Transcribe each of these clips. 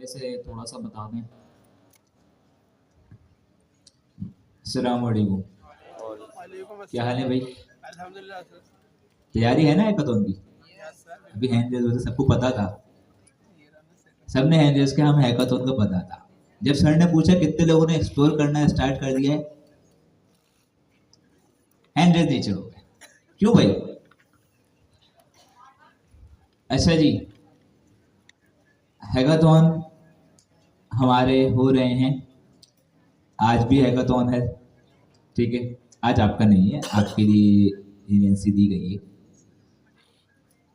पहले से थोड़ा सा बता दें। अस्सलाम वालेकुम। क्या हाल है भाई? अल्हम्दुलिल्लाह सर। तैयारी है ना हैकाथॉन की? Yes sir. अभी हैंड रेज होते सबको पता था, सबने हैंड रेज के हमें हैकाथॉन का पता था। जब सर ने पूछा कितने लोगों ने एक्सप्लोर करना स्टार्ट कर दिया है, हैंड रेज नीचे हो गए। क्यों भाई? अच्छा जी, हैकाथॉन हमारे हो रहे हैं, आज भी हैकाथॉन है, ठीक है। आज आपका नहीं है, आपके लिए लीनियंसी दी गई है।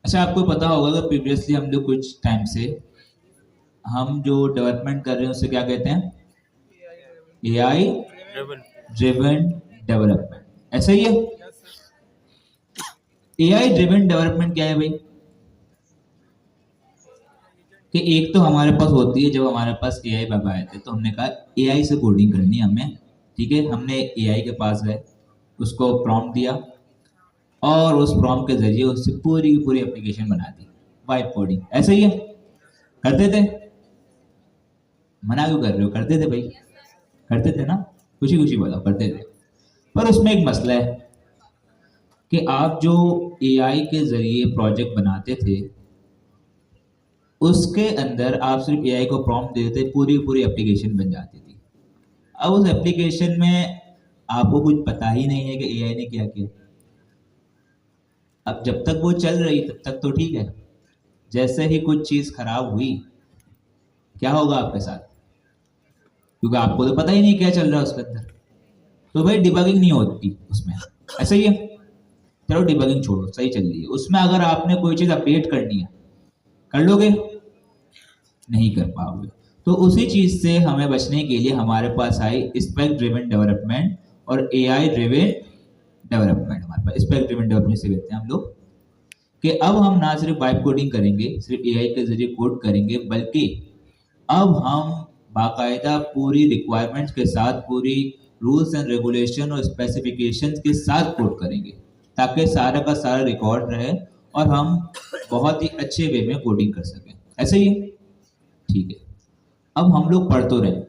अच्छा, आपको पता होगा कि प्रीवियसली हम लोग कुछ टाइम से हम जो डेवलपमेंट कर रहे हैं उसे क्या कहते हैं? एआई ड्रिवन डेवलपमेंट, ऐसा ही है। एआई ड्रिवन डेवलपमेंट क्या है भाई? कि एक तो हमारे पास होती है, जब हमारे पास एआई बाबा आए थे तो हमने कहा एआई से कोडिंग करनी है हमें, ठीक है। हमने एआई के पास गए, उसको प्रॉम्प्ट दिया और उस प्रॉम्प्ट के जरिए उससे पूरी की पूरी एप्लीकेशन बना दी, वाइब कोडिंग। ऐसा ही है, करते थे? मना क्यों कर रहे हो? करते थे भाई, करते थे ना? खुशी खुशी बताओ, करते थे। पर उसमें एक मसला है कि आप जो एआई के जरिए प्रोजेक्ट बनाते थे उसके अंदर आप सिर्फ एआई को प्रॉम्प्ट देते, पूरी पूरी एप्लीकेशन बन जाती थी। अब उस एप्लीकेशन में आपको कुछ पता ही नहीं है कि एआई ने क्या किया। अब जब तक वो चल रही तब तक तो ठीक है, जैसे ही कुछ चीज खराब हुई क्या होगा आपके साथ? क्योंकि आपको तो पता ही नहीं क्या चल रहा है उसके अंदर, तो भाई डिबगिंग नहीं होती उसमें। ऐसा ही है। चलो डिबगिंग छोड़ो, सही चल रही है उसमें, अगर आपने कोई चीज अपडेट करनी है कर लोगे? नहीं कर पाओगे। तो उसी चीज से हमें बचने के लिए हमारे पास आई स्पेक ड्रिवन डेवलपमेंट और एआई ड्रिवन डेवलपमेंट। हमारे पास स्पेक ड्रिवन डेवलपमेंट से कहते हैं हम लोग कि अब हम ना सिर्फ वाइब कोडिंग करेंगे, सिर्फ एआई के जरिए कोड करेंगे, बल्कि अब हम बाकायदा पूरी रिक्वायरमेंट्स के साथ, पूरी रूल्स एंड रेगुलेशन और स्पेसिफिकेशंस के साथ कोड करेंगे, ताकि सारा का सारा रिकॉर्ड रहे और हम बहुत ही अच्छे वे में कोडिंग कर सकें। ऐसे ही है, ठीक है। अब हम लोग पढ़ तो रहे हैं,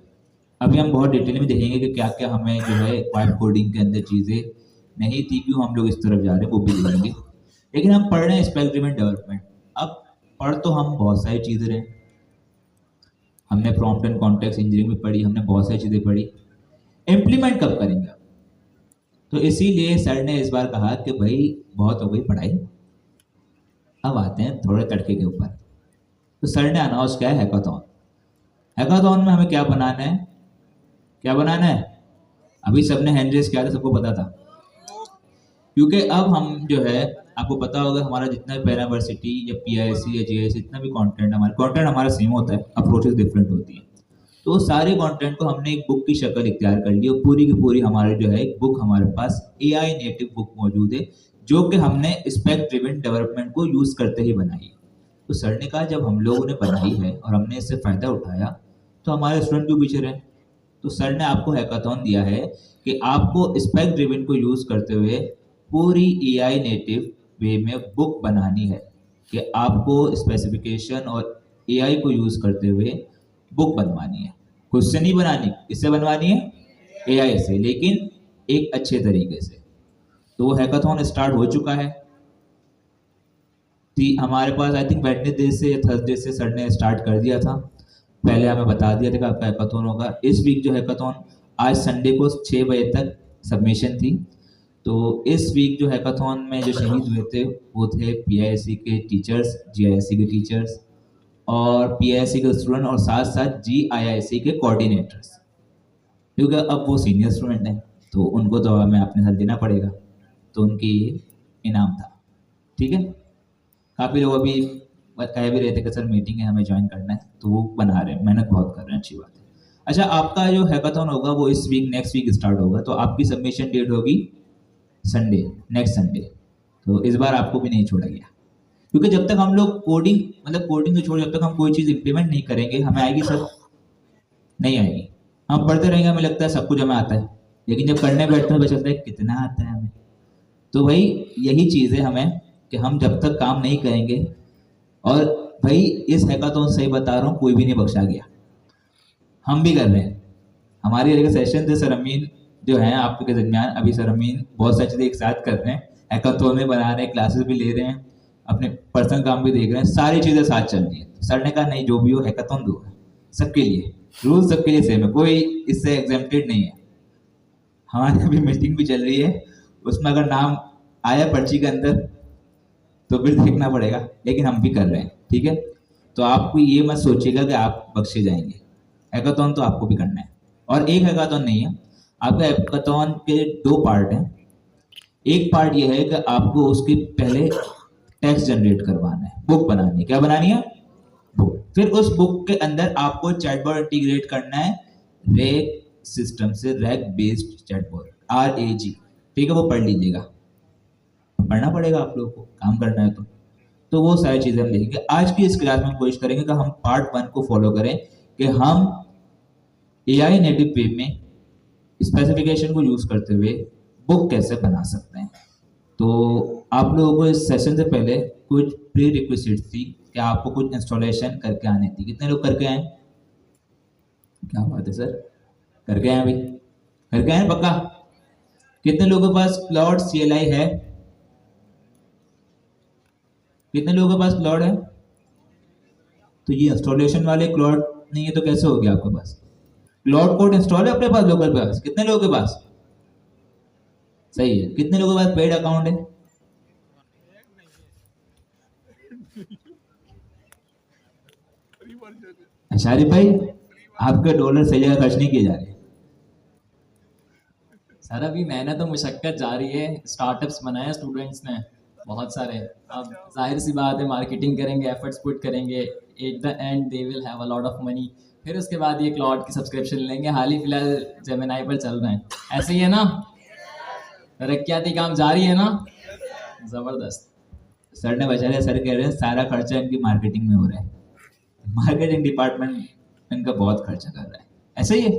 अभी हम बहुत डिटेल में देखेंगे कि क्या क्या हमें जो है वाइब कोडिंग के अंदर चीज़ें नहीं थी, क्यों हम लोग इस तरफ जा रहे हैं वो भी देखेंगे। लेकिन हम पढ़ रहे हैं स्पेक ड्रिवन डेवलपमेंट। अब पढ़ तो हम बहुत सारी चीज़ें रहे, हमने प्रॉम्प्ट एंड कॉन्टेक्स्ट इंजीनियरिंग में पढ़ी, हमने बहुत सारी चीज़ें पढ़ी, इम्प्लीमेंट कब करेंगे? तो इसीलिए सर ने इस बार कहा कि भाई बहुत हो गई पढ़ाई, अब आते हैं थोड़े तड़के के ऊपर। तो सर ने अनाउंस किया है हैकाथॉन। हैकाथॉन में हमें क्या बनाना है? क्या बनाना है? अभी सबने हैंड रेज किया था, सबको पता था। क्योंकि अब हम जो है, आपको पता होगा हमारा जितना भी पैरावर्सिटी या पीआईसी या जीआईसी, जितना भी कंटेंट हमारा सेम होता है, अप्रोचेस डिफरेंट होती है। तो सारे कंटेंट को हमने एक बुक की शक्ल इख्तियार कर ली और पूरी की पूरी हमारे जो है एक बुक हमारे पास एआई नेटिव बुक मौजूद है, जो कि हमने स्पेक ड्रिवन डेवलपमेंट को यूज करते ही बनाई। तो सर ने कहा जब हम लोगों ने बनाई है और हमने इससे फायदा उठाया तो हमारे स्टूडेंट क्यों पीछे रहे? तो सर ने आपको हैकाथॉन दिया है कि आपको स्पेक ड्रिवन को यूज करते हुए पूरी एआई नेटिव वे में बुक बनानी है, कि आपको स्पेसिफिकेशन और एआई को यूज करते हुए बुक बनवानी है। खुद से नहीं बनानी, इससे बनवानी है एआई से, लेकिन एक अच्छे तरीके से। तो वो हैकाथॉन स्टार्ट हो चुका है। हमारे पास आई थिंक वेडनेसडे से या थर्सडे से सर ने स्टार्ट कर दिया था, पहले हमें बता दिया था कि आपका हैकाथॉन होगा। इस वीक जो हैकाथॉन, आज संडे को 6 बजे तक सबमिशन थी। तो इस वीक जो हैकाथॉन में जो शहीद हुए थे वो थे पीआईएससी के टीचर्स, जीआईएससी के टीचर्स और पीआईएससी के स्टूडेंट, और साथ साथ जीआईआईसी के कोऑर्डिनेटर्स। क्योंकि अब वो सीनियर स्टूडेंट हैं तो उनको तो हमें अपने साथ देना पड़ेगा, तो उनकी इनाम था, ठीक है। काफ़ी लोग अभी कह भी रहे थे कि सर मीटिंग है, हमें ज्वाइन करना है, तो वो बना रहे हैं, मेहनत बहुत कर रहे हैं, अच्छी बात है। अच्छा, आपका जो हैकाथॉन होगा वो इस वीक नेक्स्ट वीक स्टार्ट होगा, तो आपकी सबमिशन डेट होगी संडे, नेक्स्ट संडे। तो इस बार आपको भी नहीं छोड़ा गया, क्योंकि जब तक हम लोग कोडिंग, मतलब कोडिंग को छोड़, जब तक हम कोई चीज़ इंप्लीमेंट नहीं करेंगे हमें आएगी सर? नहीं आएगी। हम पढ़ते रहेंगे, हमें लगता है सब कुछ हमें आता है, लेकिन जब करने बैठते हैं तो चलता है कितना आता है हमें। तो भाई यही चीज़ है हमें, कि हम जब तक काम नहीं करेंगे, और भाई इस हैकाथॉन सही बता रहा हूँ, कोई भी नहीं बख्शा गया, हम भी कर रहे हैं। हमारे एक सेशन थे, सर अमीन जो है आपके दरमियान, अभी सर अमीन बहुत सारी चीज़ें एक साथ कर रहे हैं, हैकाथॉन में बना रहे हैं, क्लासेस भी ले रहे हैं, अपने पर्सनल काम भी देख रहे हैं, सारी चीज़ें साथ चल रही हैं। सर ने कहा नहीं, जो भी हो हैकाथॉन दो, सबके लिए रूल, सबके लिए सेम है, कोई इससे एग्जेम्प्टेड नहीं है। हमारी अभी मीटिंग भी चल रही है, उसमें अगर नाम आया पर्ची के अंदर तो फिर देखना पड़ेगा, लेकिन हम भी कर रहे हैं, ठीक है। तो आपको ये मत सोचिएगा कि आप बख्शे जाएंगे, हैकाथॉन तो आपको भी करना है। और एक हैकाथॉन नहीं है, आपका हैकाथॉन के दो पार्ट हैं। एक पार्ट ये है कि आपको उसके पहले टेक्स्ट जनरेट करवाना है, बुक बनानी है। क्या बनानी है? बुक। फिर उस बुक के अंदर आपको चैटबॉट इंटीग्रेट करना है रैग सिस्टम से, रैग बेस्ड चैटबॉट, RAG, ठीक है, वो पढ़ लीजिएगा, पढ़ना पड़ेगा आप लोगों को, काम करना है तो वो सारी चीजें हम देखेंगे। आज की इस क्लास में हम कोशिश करेंगे कि हम पार्ट 1 को फॉलो करें कि हम AI नेटिव वे में स्पेसिफिकेशन को यूज करते हुए बुक कैसे बना सकते हैं। तो आप लोगों को इस सेशन से पहले कुछ प्री रिक्विजिट थी कि आपको कुछ इंस्टॉलेशन करके आनी थी। कितने लोग करके आए? क्या बात है सर, करके आए? अभी करके आए पक्का? कितने लोगों के पास क्लाउड CLI है? कितने लोगों के पास क्लाउड है? तो ये इंस्टॉलेशन वाले क्लाउड नहीं है तो कैसे हो गया आपके पास? क्लाउड कोड इंस्टॉल है अपने पास, लोकल पास? कितने लोगों के पास? सही है। कितने लोगों के पास पेड अकाउंट है? अशारी भाई, आपके डॉलर सही जगह खर्च नहीं किए जा रहे। सर अभी मेहनत तो मुशक्कत जारी है, स्टार्टअप्स बनाए स्टूडेंट्स ने बहुत सारे। अब जाहिर सी बात है, मार्केटिंग करेंगे, एफर्ट्स पुट करेंगे, at the and they will have a lot of money. फिर उसके बाद ये क्लाउड की सब्सक्रिप्शन लेंगे। हाल ही फिलहाल जेमिनाई पर चल रहे हैं, ऐसे ही है ना? तरक्याती काम जारी है ना? ज़बरदस्त। सर ने बचा लिया, सर कह रहे हैं सारा खर्चा इनकी मार्केटिंग में हो रहा है, मार्केटिंग डिपार्टमेंट इनका बहुत खर्चा कर रहा है। ऐसे ही है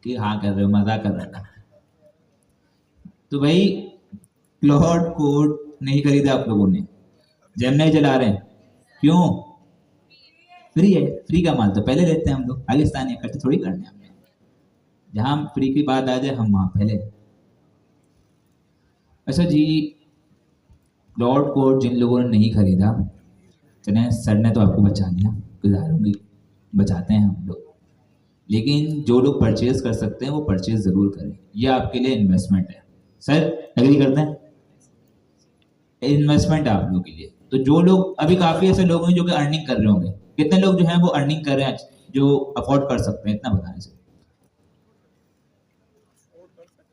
कि हाँ कर रहे हो, मजा कर रहा था। तो भाई क्लाउड कोड नहीं खरीदा आप लोगों ने, जेमिनी चला रहे हैं, क्यों? फ्री है, फ्री का माल तो पहले लेते हैं हम लोग, पाकिस्तान है, खर्च थोड़ी करने हमने। जहां फ्री की बात आ जाए हम वहां पहले। अच्छा जी, क्लाउड कोड जिन लोगों ने नहीं खरीदा, चले सर ने तो आपको बचा लिया, गुजारूंगी, बचाते हैं हम लोग, लेकिन जो लोग परचेज कर सकते हैं वो परचेज जरूर करें, ये आपके लिए इन्वेस्टमेंट है। सर एग्री करते हैं? इन्वेस्टमेंट है आप लोगों के लिए। तो जो लोग, अभी काफी ऐसे लोग हैं जो कि अर्निंग कर रहे होंगे, कितने लोग जो हैं वो अर्निंग कर रहे हैं, जो अफोर्ड कर सकते हैं, इतना बताने से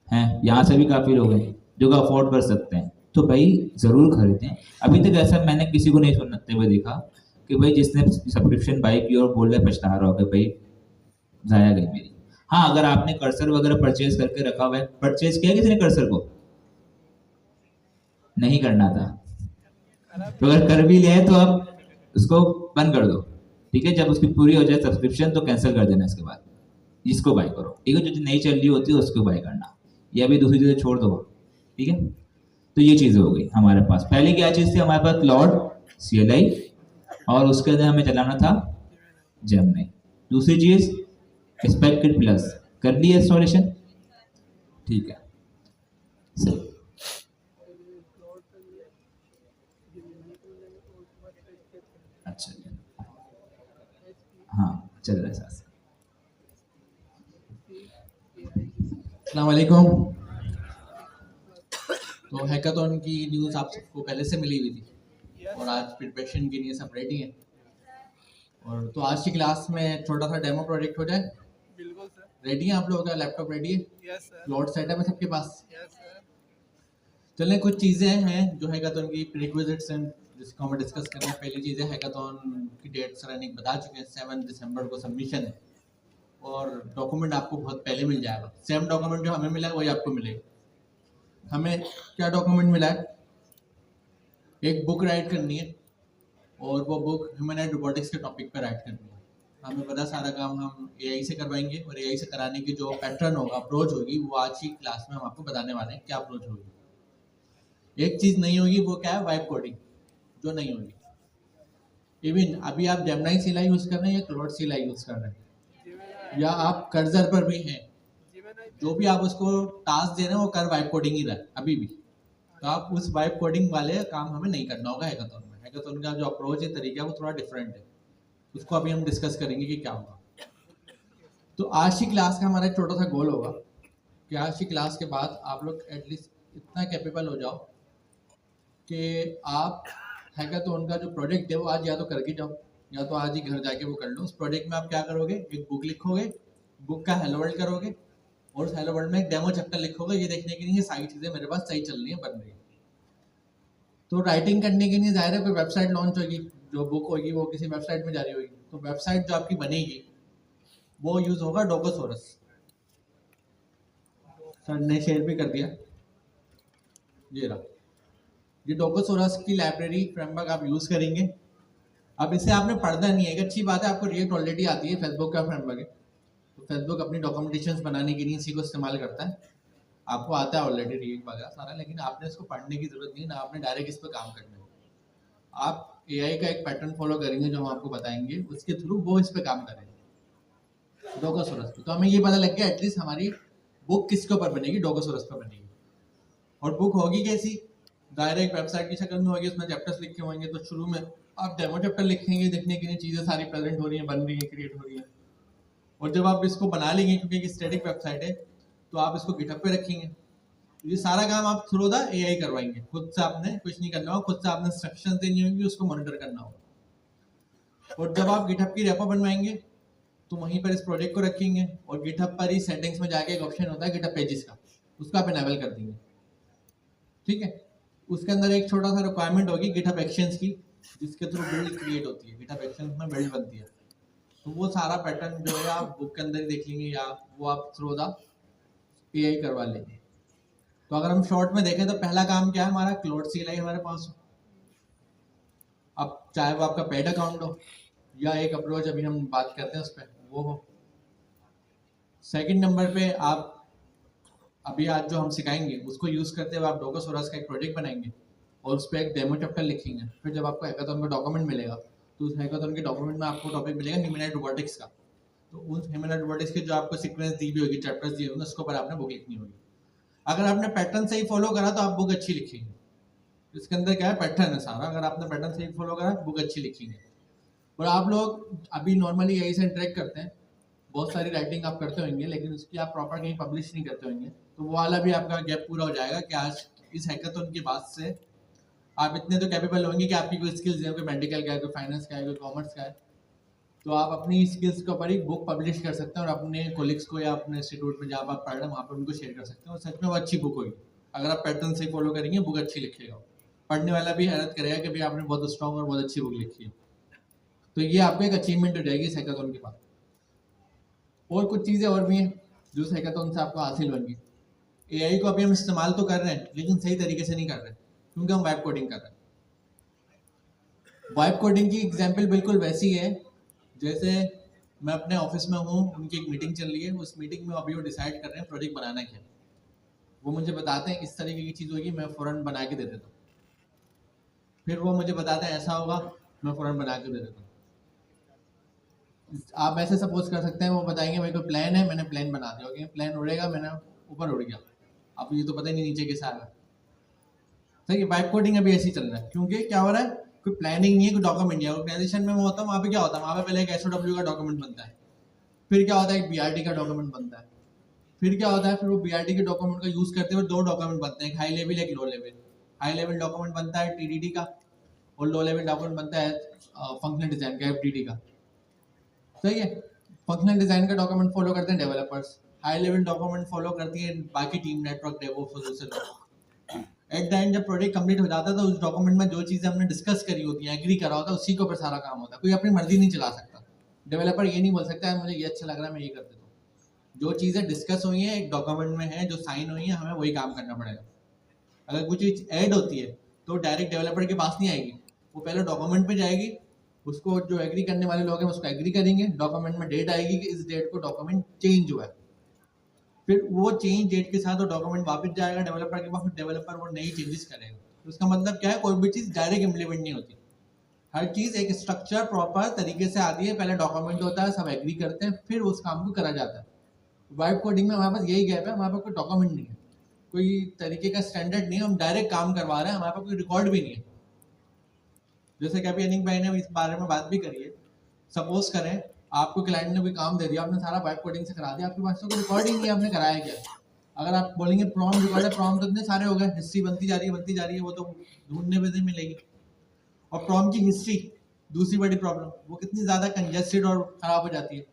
हैं? यहाँ से भी काफी लोग हैं जो कि अफोर्ड कर सकते हैं, तो भाई जरूर खरीदें। अभी तक ऐसा मैंने किसी को नहीं सुनते हुए देखा कि भाई जिसने सब्सक्रिप्शन बाई की और बोल रहे पछता रहा हो कि भाई जाया गई मेरी। हाँ, अगर आपने कर्सर वगैरह परचेज करके रखा हुआ है, परचेज किया किसी ने कर्सर को? नहीं करना था, तो अगर कर भी लिया है तो अब उसको बंद कर दो, ठीक है। जब उसकी पूरी हो जाए सब्सक्रिप्शन तो कैंसिल कर देना, इसके बाद इसको बाय करो, ठीक है। जो नहीं चल रही होती है उसको बाय करना, या भी दूसरी चीजें छोड़ दो, ठीक है। तो ये चीजें हो गई हमारे पास। पहले क्या चीज थी हमारे पास? क्लाउड CLI, और उसके अंदर हमें चलाना था जेमिनी। दूसरी चीज स्पेक प्लस, कर ली इंस्टॉलेशन, ठीक है, सही। अच्छा, हाँ चल रहा है साथ। अस्सलाम वालेकुम। तो हैकाथॉन की न्यूज़ आप सबको पहले से मिली हुई थी और आज प्रिपरेशन के लिए सब रेडी हैं। और तो आज की क्लास में छोटा सा डेमो प्रोजेक्ट हो जाए। बिल्कुल सर। रेडी हैं आप लोगों का? लैपटॉप रेडी है? Yes sir. क्लाउड सेटअप है सबके पास? Yes sir. चलें, कुछ चीज़ें हैं जो हैकाथॉन की प्रीरिक्विजिट्स हैं जिसको हमें डिस्कस करना है। पहली चीज़ है, हैकाथॉन की डेट सर अनिक बता चुके हैं, 7 दिसंबर को सबमिशन है और डॉक्यूमेंट आपको बहुत पहले मिल जाएगा। सेम डॉक्यूमेंट जो हमें मिला है वही आपको मिलेगा। हमें क्या डॉक्यूमेंट मिला है? एक बुक राइट करनी है और वो बुक ह्यूमन रोबोटिक्स के टॉपिक पर राइट करनी है। हमें पता सारा काम हम AI से करवाएंगे और AI से कराने की जो पैटर्न होगा, अप्रोच होगी, वो आज की क्लास में हम आपको बताने वाले हैं क्या अप्रोच होगी। एक चीज़ नहीं होगी, वो क्या है? वाइब कोडिंग, जो नहीं होगी। इवन अभी आप जेमिनी सीला यूज़ कर रहे हैं या क्लॉड सीला यूज़ कर रहे हैं, या आप कर्जर पर भी हैं, जो भी आप उसको टास्क दे रहे हैं वो कर वाइब कोडिंग ही रहा है अभी भी। तो आप उस वाइब कोडिंग वाले काम हमें नहीं करना होगा हैकाथॉन में। हैकाथॉन का जो अप्रोच है, तरीका है, वो थोड़ा डिफरेंट है। उसको अभी हम डिस्कस करेंगे कि क्या होगा। तो आज की क्लास का हमारा एक छोटा सा गोल होगा कि आज की क्लास के बाद आप लोग एटलीस्ट इतना कैपेबल हो जाओ कि आप हैकाथॉन का जो प्रोजेक्ट है वो आज या तो करके जाओ, या तो आज ही घर जाके वो कर लो। उस प्रोजेक्ट में आप क्या करोगे, एक बुक लिखोगे, बुक का हेलो वर्ल्ड करोगे, और उस हेलो वर्ल्ड में एक डेमो चैप्टर लिखोगे, ये देखने के लिए ये सारी चीज़ें मेरे पास सही चल रही हैं, बन रही हैं। तो राइटिंग करने के लिए ज़ाहिर है कोई वेबसाइट लॉन्च होगी, जो बुक होगी वो किसी वेबसाइट में जारी होगी। तो वेबसाइट जो आपकी बनेगी वो यूज़ होगा डोकोसोरस। सर ने शेयर भी कर दिया, ये रहा। ये डोकोसोरस की लाइब्रेरी फ्रेमवर्क आप यूज़ करेंगे। अब इसे आपने पढ़ना नहीं है, एक अच्छी बात है, आपको रिएक्ट ऑलरेडी आती है, फेसबुक का फ्रेमवर्क है, तो फेसबुक अपनी डॉक्यूमेंटेशन बनाने के लिए इसी को इस्तेमाल करता है। आपको आता है ऑलरेडी रिएक्ट वगैरह सारा, लेकिन आपने इसको पढ़ने की जरूरत नहीं है ना, आपने डायरेक्ट इस पर काम करना है। आप एआई का एक पैटर्न फॉलो करेंगे जो हम आपको बताएंगे, उसके थ्रू वो इस पर काम करेंगे डोकोसोरस पे। तो हमें ये पता लग गया एटलीस्ट हमारी बुक किसके ऊपर बनेगी, डोकोसोरस पर बनेगी। और बुक होगी कैसी, डायरेक्ट वेबसाइट की शक्ल में होगी, उसमें चैप्टर्स लिखे होंगे। तो शुरू में आप डेमो चैप्टर लिखेंगे, देखने के लिए चीज़ें सारी प्रेजेंट हो रही हैं, बन रही हैं, क्रिएट हो रही हैं। और जब आप इसको बना लेंगे, क्योंकि एक स्टैटिक वेबसाइट है, तो आप इसको गिटहब पे रखेंगे। ये सारा काम आप थ्रू द एआई करवाएंगे, खुद से आपने कुछ नहीं करना होगा, खुद से आपने इंस्ट्रक्शंस देनी होंगी, उसको मॉनिटर करना होगा। और जब आप गिटहब की रेपो बनवाएंगे तो वहीं पर इस प्रोजेक्ट को रखेंगे, और गिटहब पर ही सेटिंग्स में जाके एक ऑप्शन होता है गिटहब पेजेस का, उसको आप इनेबल कर देंगे। ठीक है, उसके अंदर एक छोटा सा रिक्वायरमेंट होगी गिटहब एक्शंस की, जिसके थ्रू बिल्ड क्रिएट होती है, गिटहब एक्शंस में बिल्ड बनती है। तो वो सारा पैटर्न जो है आप बुक के अंदर ही देख लेंगे, या वो आप थ्रू द एआई करवा लेंगे। तो अगर हम शॉर्ट में देखें तो पहला काम क्या है हमारा, क्लोड सीएलआई हमारे पास हो। अब चाहे वो आपका पेड अकाउंट हो या एक अप्रोच अभी हम बात करते हैं उस पर, वो हो। सेकंड नंबर पे आप अभी आज जो हम सिखाएंगे उसको यूज़ करते हुए आप डोकोसोरस का एक प्रोजेक्ट बनाएंगे और उस पर एक डेमो चैप्टर लिखेंगे। फिर जब आपको हैकाथॉन का डॉक्यूमेंट मिलेगा तो उस हैकाथॉन के डॉक्यूमेंट में आपको टॉपिक मिलेगा ह्यूमनॉइड रोबोटिक्स का। तो उस ह्यूमनॉइड रोबोटिक्स के जो आपको सीक्वेंस दी भी होगी, चैप्टर्स दिए होंगे, उसके ऊपर आपने बुक लिखनी होगी। अगर आपने पैटर्न सही फॉलो करा तो आप बुक अच्छी लिखेंगे। इसके अंदर क्या है, पैटर्न है सारा। अगर आपने पैटर्न सही फॉलो करा, बुक अच्छी लिखेंगे। और आप लोग अभी नॉर्मली यही से इंटरेक्ट करते हैं, बहुत सारी राइटिंग आप करते होंगे, लेकिन उसकी आप प्रॉपर कहीं पब्लिश नहीं करते होंगे। तो वो वाला भी आपका गैप पूरा हो जाएगा कि आज इस हैकाथॉन के बाद से आप इतने तो कैपेबल होंगे कि आपकी कोई स्किल्स है, कोई मेडिकल का है, कोई फाइनेंस का है, कोई कॉमर्स का है, तो आप अपनी स्किल्स के ऊपर ही बुक पब्लिश कर सकते हैं और अपने कोलिग्स को या अपने इंस्टीट्यूट में जहाँ आप पढ़ रहे हैं वहाँ पर उनको शेयर कर सकते हैं। और सच में वो अच्छी बुक होगी। अगर आप पैटर्न से फॉलो करेंगे, बुक अच्छी लिखेगा, पढ़ने वाला भी हैरत करेगा कि भाई आपने बहुत स्ट्रॉन्ग और बहुत अच्छी बुक लिखी है। तो ये आपको एक अचीवमेंट हो जाएगी इस हैकाथॉन के बाद। और कुछ चीज़ें और भी हैं जो इस हैकाथॉन से आपको हासिल होंगी। एआई को अभी हम इस्तेमाल तो कर रहे हैं, लेकिन सही तरीके से नहीं कर रहे, क्योंकि हम वाइब कोडिंग कर रहे हैं। वाइब कोडिंग की एग्जांपल बिल्कुल वैसी है जैसे मैं अपने ऑफिस में हूँ, उनकी एक मीटिंग चल रही है, उस मीटिंग में अभी वो डिसाइड कर रहे हैं प्रोजेक्ट बनाना क्या है। वो मुझे बताते हैं इस तरीके की चीज़ होगी, मैं फ़ौरन बना के दे देता हूँ। फिर वो मुझे बताते हैं ऐसा होगा, मैं फ़ौरन बना के दे देता हूँ। आप ऐसे सपोज कर सकते हैं, वो बताएंगे भाई कोई प्लान है, मैंने प्लान बना दिया, ओके प्लान उड़ेगा, मैंने ऊपर उड़ गया, अब ये तो पता ही नहीं नीचे कैसा आएगा। सही है, वाइब कोडिंग अभी ऐसे ही चल रहा है, क्योंकि क्या हो रहा है, कोई प्लानिंग नहीं है, कोई डॉक्यूमेंट नहीं है। ऑर्गेनाइजेशन में होता है, वहाँ पे क्या होता है, वहाँ पे पहले एक SOW का डॉक्यूमेंट बनता है, फिर क्या होता है, एक BRT का डॉक्यूमेंट बनता है, फिर क्या होता है, फिर वो BRT के डॉक्यूमेंट का यूज़ करते हुए 2 डॉक्यूमेंट बनते हैं, एक हाई लेवल, एक low level. High level document बनता है TDD का, और लो लेवल डॉक्यूमेंट बनता है फंक्शनल डिज़ाइन का, FDD का। सही है, फंक्शनल डिज़ाइन का डॉक्यूमेंट फॉलो करते हैं developers, high level document follow करती है बाकी टीम, नेटवर्क, डेवऑप्स, दूसरे लोग। एट द एंड जब प्रोजेक्ट कंप्लीट हो जाता है तो उस डॉक्यूमेंट में जो चीज़ें हमने डिस्कस करी होती हैं, एग्री करा होता है, उसी के ऊपर सारा काम होता है। कोई अपनी मर्जी नहीं चला सकता। डेवलपर ये नहीं बोल सकता है मुझे ये अच्छा लग रहा है मैं ये कर देता हूँ। जो चीज़ें डिस्कस हुई हैं, एक डॉक्यूमेंट में है, जो साइन हुई है, हमें वही काम करना पड़ेगा। अगर कुछ चीज़ ऐड होती है तो डायरेक्ट डेवलपर के पास नहीं आएगी, वो पहले डॉक्यूमेंट पे जाएगी, उसको जो एग्री करने वाले लोग हैं उसको एग्री करेंगे, डॉक्यूमेंट में डेट आएगी कि इस डेट को डॉक्यूमेंट चेंज हुआ है, फिर वो चेंज डेट के साथ वो डॉक्यूमेंट वापस जाएगा डेवलपर के पास, डेवलपर वो नई चेंजेस करेगा। तो उसका मतलब क्या है, कोई भी चीज़ डायरेक्ट इम्प्लीमेंट नहीं होती, हर चीज़ एक स्ट्रक्चर प्रॉपर तरीके से आती है, पहले डॉक्यूमेंट होता है, सब एग्री करते हैं, फिर उस काम को करा जाता है। वाइब कोडिंग में हमारे पास यही गैप है, हमारे पास कोई डॉक्यूमेंट नहीं है, कोई तरीके का स्टैंडर्ड नहीं है, हम डायरेक्ट काम करवा रहे हैं, हमारे पास कोई रिकॉर्ड भी नहीं है। जैसे कि अभी अनिक भाई ने इस बारे में बात भी करी है, सपोज करें आपको क्लाइंट ने कोई काम दे दिया, आपने सारा वाइब कोडिंग से करा दिया, आपके पास तो कोई रिकॉर्ड ही नहीं है आपने कराया क्या। अगर आप बोलेंगे प्रॉम्प्ट रिकॉर्ड है, प्रॉम्प्ट तो इतने सारे हो गए, हिस्ट्री बनती जा रही है, वो तो ढूंढने में नहीं मिलेगी। और प्रॉम्प्ट की हिस्ट्री दूसरी बड़ी प्रॉब्लम, वो कितनी ज़्यादा कंजेस्टेड और ख़राब हो जाती है।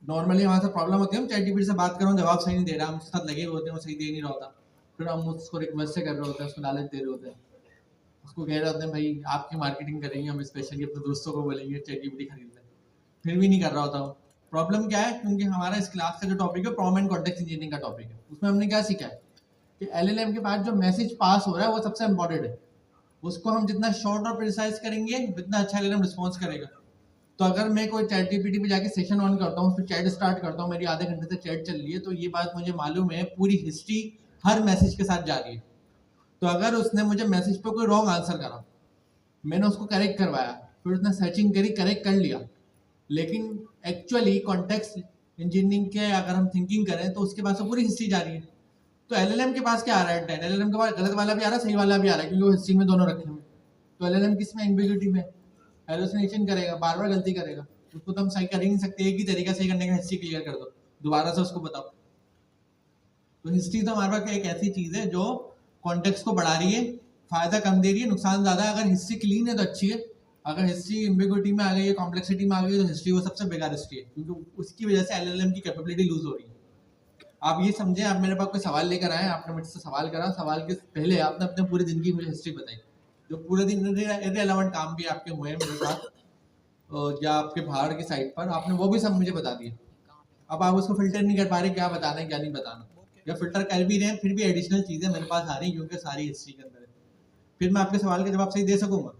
नॉर्मली हमारे साथ प्रॉब्लम होती है, हम चैटजीपीटी से बात कर रहे हो, जवाब सही नहीं दे रहा, हम उसके साथ लगे हुए होते हैं, वो सही दे नहीं रहा होता, फिर हम उसको रिक्वेस्ट से कर रहे होते हैं, उसको लालच दे रहे होते हैं, उसको कह रहे होते हैं भाई आपकी मार्केटिंग करेंगे, हम स्पेशली अपने दोस्तों को बोलेंगे चैटजीपीटी खरीद लें, फिर भी नहीं कर रहा होता। प्रॉब्लम क्या है, क्योंकि हमारा इस क्लास का जो टॉपिक है प्रॉम्प्ट एंड कॉन्टेक्स्ट इंजीनियरिंग का टॉपिक है, उसमें हमने क्या सीखा है कि एलएलएम के बाद जो मैसेज पास हो रहा है वो सबसे इंपॉर्टेंट है, उसको हम जितना शॉर्ट और प्रिसाइज करेंगे उतना अच्छा एलएलएम रिस्पॉन्स करेगा। तो अगर मैं कोई चैट जीपीटी पे जाके सेशन ऑन करता हूँ, उस पर चैट स्टार्ट करता हूँ, मेरी आधे घंटे से चैट चल रही है, तो ये बात मुझे मालूम है पूरी हिस्ट्री हर मैसेज के साथ जा रही है। तो अगर उसने मुझे मैसेज पे कोई रॉन्ग आंसर करा, मैंने उसको करेक्ट करवाया, फिर उसने सर्चिंग करी, करेक्ट कर लिया, लेकिन एक्चुअली कॉन्टेक्स्ट इंजीनियरिंग के अगर हम थिंकिंग करें तो उसके पास तो पूरी हिस्ट्री जा रही है। तो एलएलएम के पास क्या आ रहा है, एलएलएम के पास गलत वाला भी आ रहा है, सही वाला भी आ रहा है, क्योंकि वो हिस्ट्री में दोनों रखे हुए। तो एलएलएम किस में, एम्बिग्यूटी में हेलुसिनेशन करेगा, बार बार गलती करेगा, उसको तो हम सही कर ही नहीं सकते। एक ही तरीका सही करने का, हिस्ट्री क्लियर कर दो, दोबारा से उसको बताओ। तो हिस्ट्री तो हमारे पास एक ऐसी चीज है जो कॉन्टेक्स्ट को बढ़ा रही है, फायदा कम दे रही है, नुकसान ज्यादा है। अगर हिस्ट्री क्लीन है तो अच्छी है, अगर हिस्ट्री एम्बिग्यूटी में आ गई है, कॉम्प्लेक्सिटी में आ गई है, तो हिस्ट्री वो सबसे बेकार हिस्ट्री है, क्योंकि उसकी वजह से एलएलएम की कैपेबिलिटी लूज हो रही है। आप ये समझे, आप मेरे पास कोई सवाल लेकर आए, आपने मुझसे सवाल करा, सवाल के पहले आपने अपने पूरी जिंदगी मुझे हिस्ट्री बताई, जो पूरे दिन इररिलेवेंट काम भी आपके हुए हैं मेरे साथ या आपके बाहर की साइड पर, आपने वो भी सब मुझे बता दिए। अब आप उसको फिल्टर नहीं कर पा रहे, क्या बताना है क्या नहीं बताना, या फिल्टर कर भी रहे हैं फिर भी एडिशनल चीज़ें मेरे पास आ रही हैं, क्योंकि सारी हिस्ट्री के अंदर है। फिर मैं आपके सवाल के जवाब सही दे सकूंगा?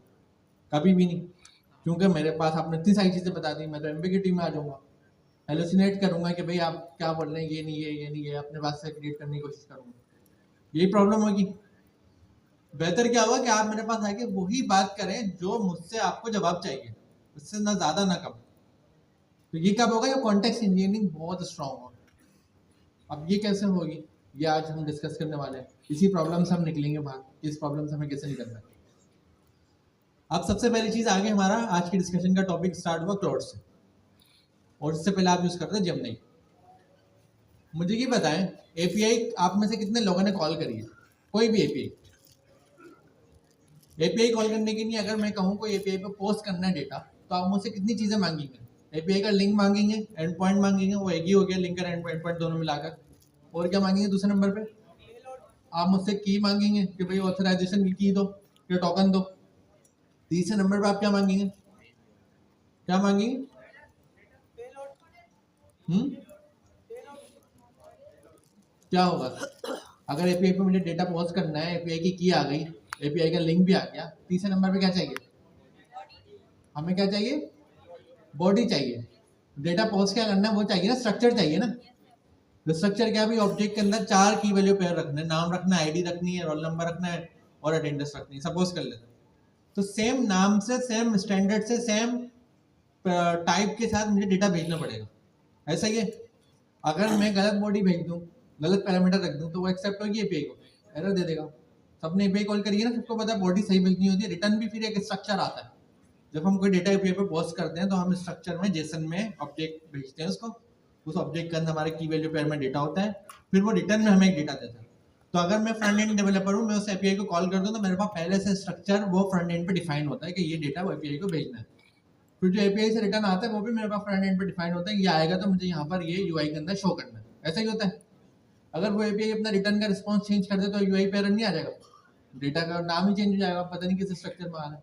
कभी भी नहीं, क्योंकि मेरे पास आपने इतनी सारी चीज़ें बता दी, मैं तो एम्बिग्यूटी में आ जाऊँगा, हेलुसिनेट करूंगा कि भाई आप क्या बोल रहे हैं, ये नहीं है, ये नहीं है, अपने पास से क्रिएट करने की कोशिश करूंगा, यही प्रॉब्लम होगी। बेहतर क्या होगा कि आप मेरे पास आके वही बात करें जो मुझसे आपको जवाब चाहिए, उससे ना ज़्यादा ना कम। तो ये कब होगा, ये कॉन्टेक्स्ट इंजीनियरिंग बहुत स्ट्रांग होगा। अब ये कैसे होगी, ये आज हम डिस्कस करने वाले हैं, इसी प्रॉब्लम से हम निकलेंगे बाहर, इस प्रॉब्लम से हमें कैसे निकलना है। अब सबसे पहली चीज़ आगे हमारा आज की डिस्कशन का टॉपिक स्टार्ट हुआ क्लाउड से, और इससे पहले आप यूज़ करते हैं जेमिनी। मुझे ये बताएं, एपीआई आप में से कितने लोगों ने कॉल करी है, कोई भी एपीआई कॉल करने के लिए अगर मैं कहूँ कोई एपीआई पे पोस्ट करना है डेटा, तो आप मुझसे कितनी चीज़ें मांगेंगे? एपीआई का लिंक मांगेंगे, एंड पॉइंट मांगेंगे, वो एक ही हो गया, लिंक और एंड पॉइंट दोनों मिलाकर। और क्या मांगेंगे दूसरे नंबर पे? आप मुझसे की मांगेंगे कि भाई ऑथराइजेशन की दो या टोकन दो। तीसरे नंबर पे आप क्या मांगेंगे, क्या मांगेंगे? क्या होगा अगर एपीआई पे मुझे डेटा पोस्ट करना है, एपीआई की आ गई, एपीआई का लिंक भी आ गया, तीसरे नंबर पे क्या चाहिए? हमें क्या चाहिए? बॉडी चाहिए। डेटा पोस्ट क्या करना है वो चाहिए ना, स्ट्रक्चर चाहिए ना। तो स्ट्रक्चर क्या, भी ऑब्जेक्ट के अंदर 4 की वैल्यू पेयर रखने, नाम रखना है, आईडी रखनी है, रोल नंबर रखना है और अटेंडेंस रखनी है, सपोज कर लेते हैं। तो सेम नाम से, सेम स्टैंडर्ड से, सेम टाइप के साथ मुझे डेटा भेजना पड़ेगा, ऐसा ही है। अगर मैं गलत बॉडी भेज दूँ, गलत पैरामीटर रख दूँ, तो वो एक्सेप्ट होगी एपीआई को, एरर दे देगा। सबने एपीआई कॉल करिए ना, सबको पता है बॉडी सही भेजनी होती है, रिटर्न भी फिर एक स्ट्रक्चर आता है। जब हम कोई डेटा एपीआई पे पोस्ट करते हैं तो हम स्ट्रक्चर में, जेसन में ऑब्जेक्ट भेजते हैं उसको, उस ऑब्जेक्ट के अंदर हमारे की वैल्यू पेयर में डेटा होता है, फिर वो रिटर्न में हमें एक डेटा देता है। तो अगर मैं फ्रंट एंड डेवलपर हूँ, मैं उस एपीआई को कॉल कर दूँ, तो मेरे पास पहले से स्ट्रक्चर वो फ्रंट एंड पे डिफाइन होता है कि ये डेटा वो एपीआई को भेजना है। फिर जो एपीआई से रिटर्न आता है वो भी मेरे पास फ्रंट एंड पे डिफाइन होता है, ये आएगा तो मुझे यहाँ पर ये यूआई के अंदर शो करना है, ऐसा ही होता है। अगर वो एपीआई अपना रिटर्न का रिस्पॉन्स चेंज कर दे तो यूआई पे एरर नहीं आ जाएगा, डेटा का नाम ही चेंज हो जाएगा, पता नहीं किस स्ट्रक्चर में आ रहा है।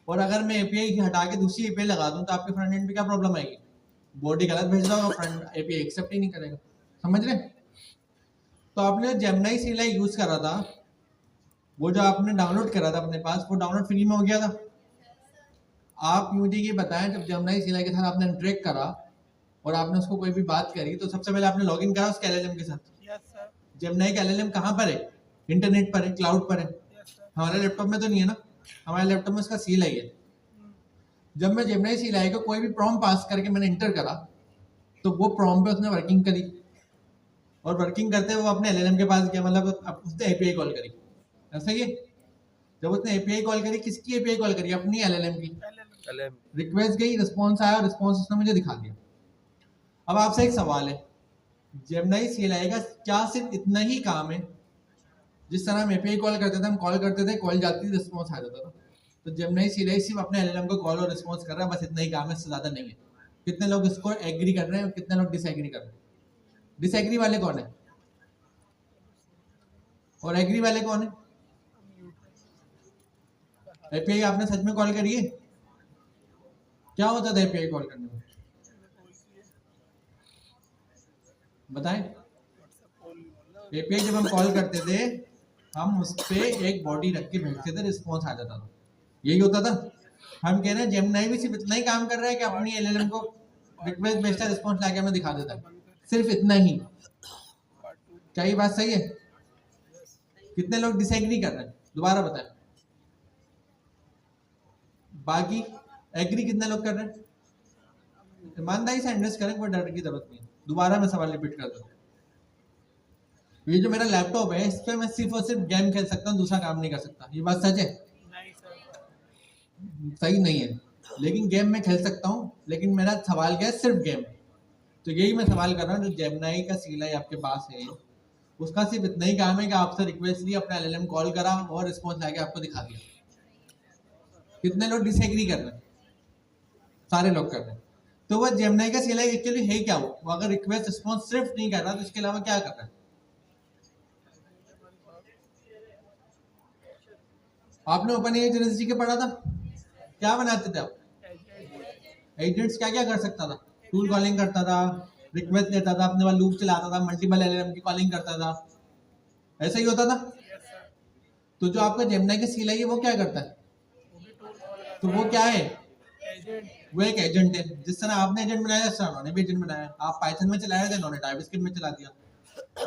और अगर मैं एपीआई हटा के दूसरी एपीआई लगा दूं तो आपके फ्रंट एंड पे क्या प्रॉब्लम आएगी? बॉडी गलत भेज रहा होगा, फ्रंट एपीआई एक्सेप्ट ही नहीं करेगा, समझ रहे? तो आपने जेमिनी CLI यूज करा था, वो जो आपने डाउनलोड करा था अपने पास, वो डाउनलोड फ्री में हो गया था। आप मुझे ये बताएं, जब जेमिनी CLI के साथ आपने इंटरेक्ट करा और आपने उसको कोई भी बात करी, तो सबसे पहले आपने लॉगिन करा उसके एलएलएम के साथ। Yes sir. जेमिनी का एलएलएम कहाँ पर है? इंटरनेट पर है, क्लाउड पर है। Yes sir. हमारे लैपटॉप में तो नहीं है ना, हमारे लैपटॉप में उसका CLI है। जब मैं जेमिनी CLI को कोई भी प्रॉम्प्ट पास करके मैंने इंटर करा तो वो प्रॉम्प्ट पे उसने वर्किंग करी, और वर्किंग करते हुए वो अपने LLM के पास गया, मतलब उसने API कॉल करी। ऐसा ही है, जब उसने API कॉल करी, किसकी API कॉल करी? अपनी LLM की। रिक्वेस्ट गई, रिस्पॉन्स आया, रिस्पॉन्स उसने मुझे दिखा दिया। अब आपसे एक सवाल है, जेमिनी CLI का क्या सिर्फ इतना ही काम है? जिस तरह हम API कॉल करते थे, हम कॉल करते थे, कॉल जाती थी, रिस्पॉन्स आ जाता था। तो जेमिनी CLI सिर्फ अपने LLM को कॉल और रिस्पॉन्स कर रहा है, बस इतना ही काम है, इससे ज़्यादा नहीं है। कितने लोग इसको एग्री कर रहे हैं और कितने लोग डिसएग्री कर रहे हैं? डिसएग्री वाले कौन है और एग्री वाले कौन है? API आपने सच में कॉल करी है? क्या होता था API कॉल करने में, बताएं? API जब हम कॉल करते थे, हम उस पे एक बॉडी रख के भेजते थे, रिस्पॉन्स आ जाता था, यही होता था। हम कह रहे हैं जेमिनी भी सिर्फ इतना ही काम कर रहा है कि अपनी LLM को रिक्वेस्ट भेजता है, रिस्पॉन्स लाके हमें दिखा देता है, सिर्फ इतना ही। क्या ये बात सही है? कितने लोग डिसएग्री कर रहे हैं, दोबारा बताएं? बाकी एग्री कितने लोग कर रहे हैं? ईमानदारी से एंडर्स करें, कोई डर की जरूरत नहीं है। दोबारा मैं सवाल रिपीट कर दूं, ये जो मेरा लैपटॉप है, इस पे मैं सिर्फ और सिर्फ गेम खेल सकता हूँ, दूसरा काम नहीं कर सकता, ये बात सच है? सही नहीं है, लेकिन गेम में खेल सकता हूँ, लेकिन मेरा सवाल क्या है? सिर्फ गेम। तो यही मैं सवाल कर रहा हूँ, जो जेमिनी का CLI आपके पास है, उसका सिर्फ इतना ही काम है कि आपसे रिक्वेस्ट ली, अपना LLM कॉल करा और रिस्पॉन्स लाके आपको दिखा दिया। कितने लोग डिसएग्री कर रहे हैं? सारे लोग कर रहे हैं। तो वो जेमिनी का CLI एक्चुअली है क्या? वो अगर रिक्वेस्ट रिस्पॉन्स सिर्फ नहीं कर रहा तो इसके अलावा क्या कर रहा है? आपने ओपन एआई यूनिवर्सिटी के पढ़ा था, क्या बनाते थे आप? एजेंट्स क्या क्या कर सकता था? टूल कॉलिंग करता था, रिक्वेस्ट लेता था, अपने वाला लूप चलाता था, मल्टीपल LLM की कॉलिंग करता था, ऐसा ही होता था। तो जो आपका जेमिनी का CLI है वो क्या करता है? तो वो क्या है? वो एक एजेंट है। जिस तरह आपने एजेंट बनाया, जिस तरह उन्होंने भी एजेंट बनाया। आप पाइथन में चला रहे थे, उन्होंने टाइपस्क्रिप्ट में चला दिया,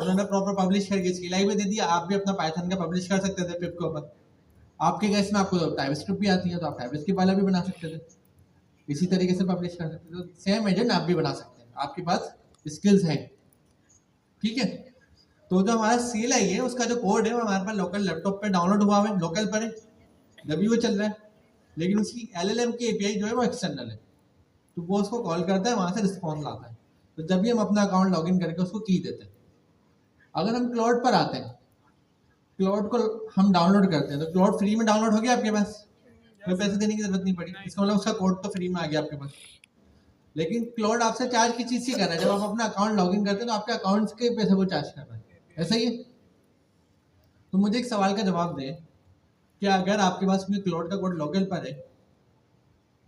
उन्होंने प्रॉपर पब्लिश करके CLI भी दे दिया। आप भी अपना पाइथन का पब्लिश कर सकते थे पिप के ऊपर। आपके केस में आपको टाइपस्क्रिप्ट भी आती है, तो आप टाइपस्क्रिप्ट वाला भी बना सकते थे, इसी तरीके से पब्लिश कर सकते थे। तो सेम एजेंट आप भी बना सकते हैं, आपके पास स्किल्स है, ठीक है। तो जो हमारा CLI है, उसका जो कोड है वो हमारे पास लोकल लैपटॉप पे डाउनलोड हुआ है, लोकल पर है, जब भी वो चल रहा है। लेकिन उसकी LLM की API जो है वो एक्सटर्नल है, तो वो उसको कॉल करता है, वहां से रिस्पॉन्स लाता है। तो जब भी हम अपना अकाउंट लॉगिन करके उसको की देते हैं। अगर हम क्लाउड पर आते हैं, क्लाउड को हम डाउनलोड करते हैं, तो क्लाउड फ्री में डाउनलोड हो गया आपके पास, कोई पैसे देने की जरूरत नहीं पड़ी, इसका मतलब उसका कोड तो फ्री में आ गया आपके पास। लेकिन क्लाउड आपसे चार्ज की चीज से कर रहा है, जब आप अपना अकाउंट लॉगिन करते हैं तो आपके अकाउंट्स के पैसे वो चार्ज कर रहा है, ऐसा ही है। तो मुझे एक सवाल का जवाब दें कि अगर आपके पास में क्लाउड का कोड लोकल पर है,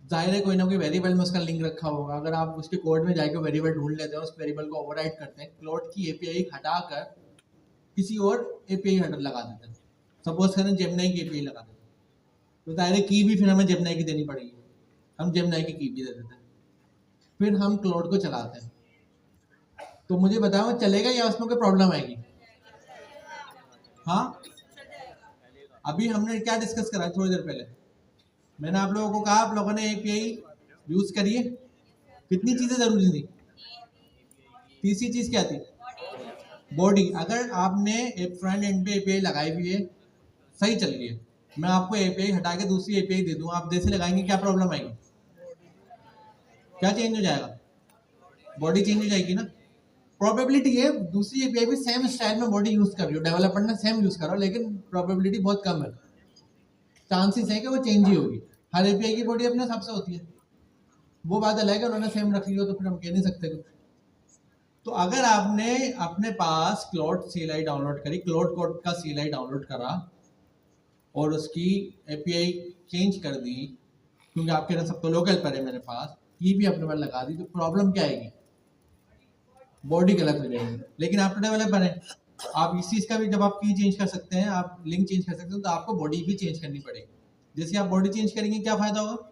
जाहिर है कोई ना कोई वेरिएबल में उसका लिंक रखा होगा। अगर आप उसके कोड में जाकर वेरिएबल ढूंढ लेते हैं, उस वेरिएबल को ओवरराइट करते हैं, क्लाउड की API हटाकर किसी और API हेडर लगा देते हैं, सपोज करें जेमिनी की API लगा देते हैं, तो जाहिर है की भी फिर हमें जेमिनी की देनी पड़ेगी, हम जेमिनी की भी दे देते हैं, फिर हम क्लाउड को चलाते हैं। तो मुझे बताओ चलेगा या उसमें कोई प्रॉब्लम आएगी? हाँ, अभी हमने क्या डिस्कस करा थोड़ी देर पहले, मैंने आप लोगों को कहा आप लोगों ने API यूज करिए, कितनी चीजें जरूरी थी? तीसरी चीज क्या थी? बॉडी। अगर आपने एक फ्रंट एंड पे API लगाई हुई है, सही चल रही है, मैं आपको API हटा के दूसरी API दे दूं, आप जैसे लगाएंगे क्या प्रॉब्लम आएगी? क्या चेंज हो जाएगा? बॉडी चेंज हो जाएगी ना। प्रोबेबिलिटी है दूसरी API भी सेम स्टाइल में बॉडी यूज कर रही हो, डेवलपर ने सेम यूज करो, लेकिन प्रोबेबिलिटी बहुत कम है, चांसेस है कि वो चेंज ही होगी। हर API की बॉडी अपने हिसाब से होती है, वो बात अलग है, उन्होंने सेम रखी हो तो फिर हम कह नहीं सकते कुछ। तो अगर आपने अपने पास क्लाउड CLI डाउनलोड करी, क्लाउड कोड का CLI डाउनलोड करा और उसकी API चेंज कर दी, क्योंकि आपके ना सब तो लोकल पर है मेरे पास, की भी अपने पास लगा दी, तो प्रॉब्लम क्या आएगी? बॉडी गलत हो जाएगी। लेकिन आप तो डेवलपर है, आप इस चीज का भी जब आप की चेंज कर सकते हैं, आप लिंक चेंज कर सकते हैं, तो आपको बॉडी भी चेंज करनी पड़ेगी। जैसे आप बॉडी चेंज करेंगे क्या फायदा होगा?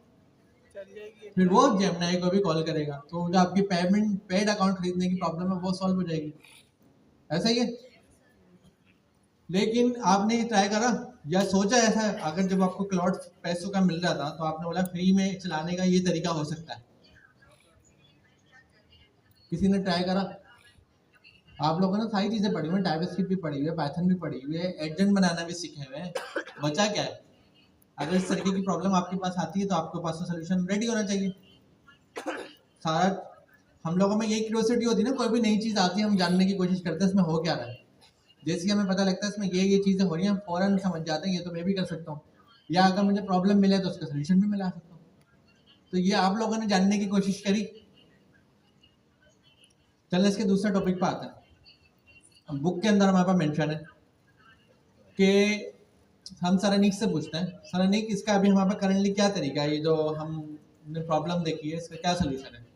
फिर वो जेमिनी को भी कॉल करेगा, तो जो आपकी पेड अकाउंट खरीदने की प्रॉब्लम है वो सॉल्व हो जाएगी, ऐसा ही है। लेकिन आपने ये ट्राई करा या सोचा ऐसा, अगर जब आपको क्लाउड पैसों का मिल रहा था तो आपने बोला फ्री में चलाने का ये तरीका हो सकता है, किसी ने ट्राई करा? आप लोगों ने सारी चीजें पढ़ी हुई हैं, टाइपस्क्रिप्ट भी पढ़ी हुई है, पाइथन भी पढ़ी हुई है, एजेंट बनाना भी सीखे हुए हैं, बचा क्या है? अगर इस तरीके की प्रॉब्लम आपके पास आती है तो आपके पास सोल्यूशन रेडी होना चाहिए। सारा हम लोगों में यही क्यूरियोसिटी होती है ना, कोई भी नई चीज आती है हम जानने की कोशिश करते हैं इसमें हो क्या रहा है। जैसे ही हमें पता लगता है इसमें ये चीजें हो रही हैं, हम फौरन समझ जाते हैं ये तो मैं भी कर सकता हूँ, या अगर मुझे प्रॉब्लम मिले तो उसका सोल्यूशन भी मिला सकता हूँ। तो ये आप लोगों ने जानने की कोशिश करी। चलिए इसके दूसरे टॉपिक पर आते हैं। बुक के अंदर हमारे पास मेंशन है कि हम सरनीक से पूछते हैं, सरनीक इसका अभी हमारे पास करंटली क्या तरीका है, ये जो हमने प्रॉब्लम देखी है इसका क्या सोल्यूशन है?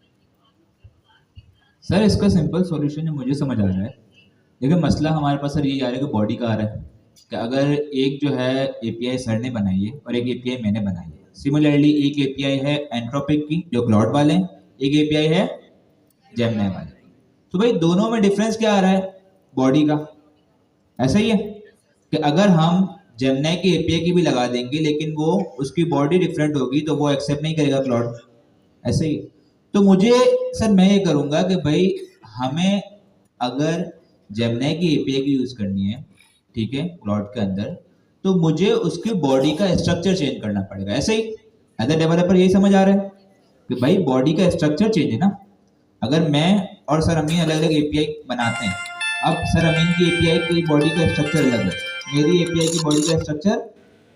सर इसका सिंपल सॉल्यूशन जो मुझे समझ आ रहा है, देखिए मसला हमारे पास सर यही आ रहा है कि बॉडी का आ रहा है कि अगर एक जो है एपीआई सर ने बनाई है और एक एपीआई मैंने बनाई है, सिमिलरली एक एपीआई है एंट्रोपिक की जो क्लाउड वाले हैं, एक एपीआई है जेमिनी वाले। तो भाई दोनों में डिफरेंस क्या आ रहा है? बॉडी का। ऐसा ही है कि अगर हम जेमिनी की एपीआई की भी लगा देंगे लेकिन वो उसकी बॉडी डिफरेंट होगी तो वो एक्सेप्ट नहीं करेगा क्लाउड। ऐसे ही तो मुझे सर मैं ये करूंगा कि भाई हमें अगर जेमिनी की एपीआई की यूज करनी है, ठीक है, क्लाउड के अंदर, तो मुझे उसकी बॉडी का स्ट्रक्चर चेंज करना पड़ेगा। ऐसे ही एज अ डेवलपर यही समझ आ रहा है कि भाई बॉडी का स्ट्रक्चर चेंज है ना। अगर मैं और सर अमीन अलग अलग एपीआई बनाते हैं, अब सर अमीन की एपीआई की बॉडी का स्ट्रक्चर अलग है, मेरी एपीआई की बॉडी का स्ट्रक्चर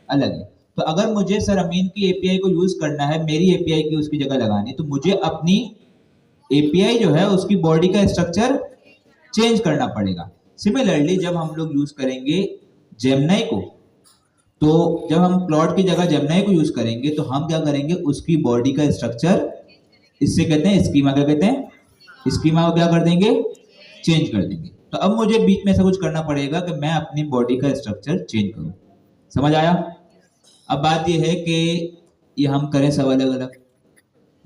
अलग है, तो अगर मुझे सर अमीन की एपीआई को यूज करना है, मेरी एपीआई की उसकी जगह लगानी, तो मुझे अपनी एपीआई जो है उसकी बॉडी का स्ट्रक्चर चेंज करना पड़ेगा। सिमिलरली जब हम लोग यूज करेंगे जेमिनी को, तो जब हम क्लाउड की जगह जेमिनी को यूज करेंगे तो हम क्या करेंगे, उसकी बॉडी का स्ट्रक्चर, इससे कहते हैं स्कीमा, क्या कहते हैं, स्कीमा को क्या कर देंगे, चेंज कर देंगे। तो अब मुझे बीच में ऐसा कुछ करना पड़ेगा कि मैं अपनी बॉडी का स्ट्रक्चर चेंज करूं। समझ आया? अब बात यह है कि ये हम करें सब अलग अलग,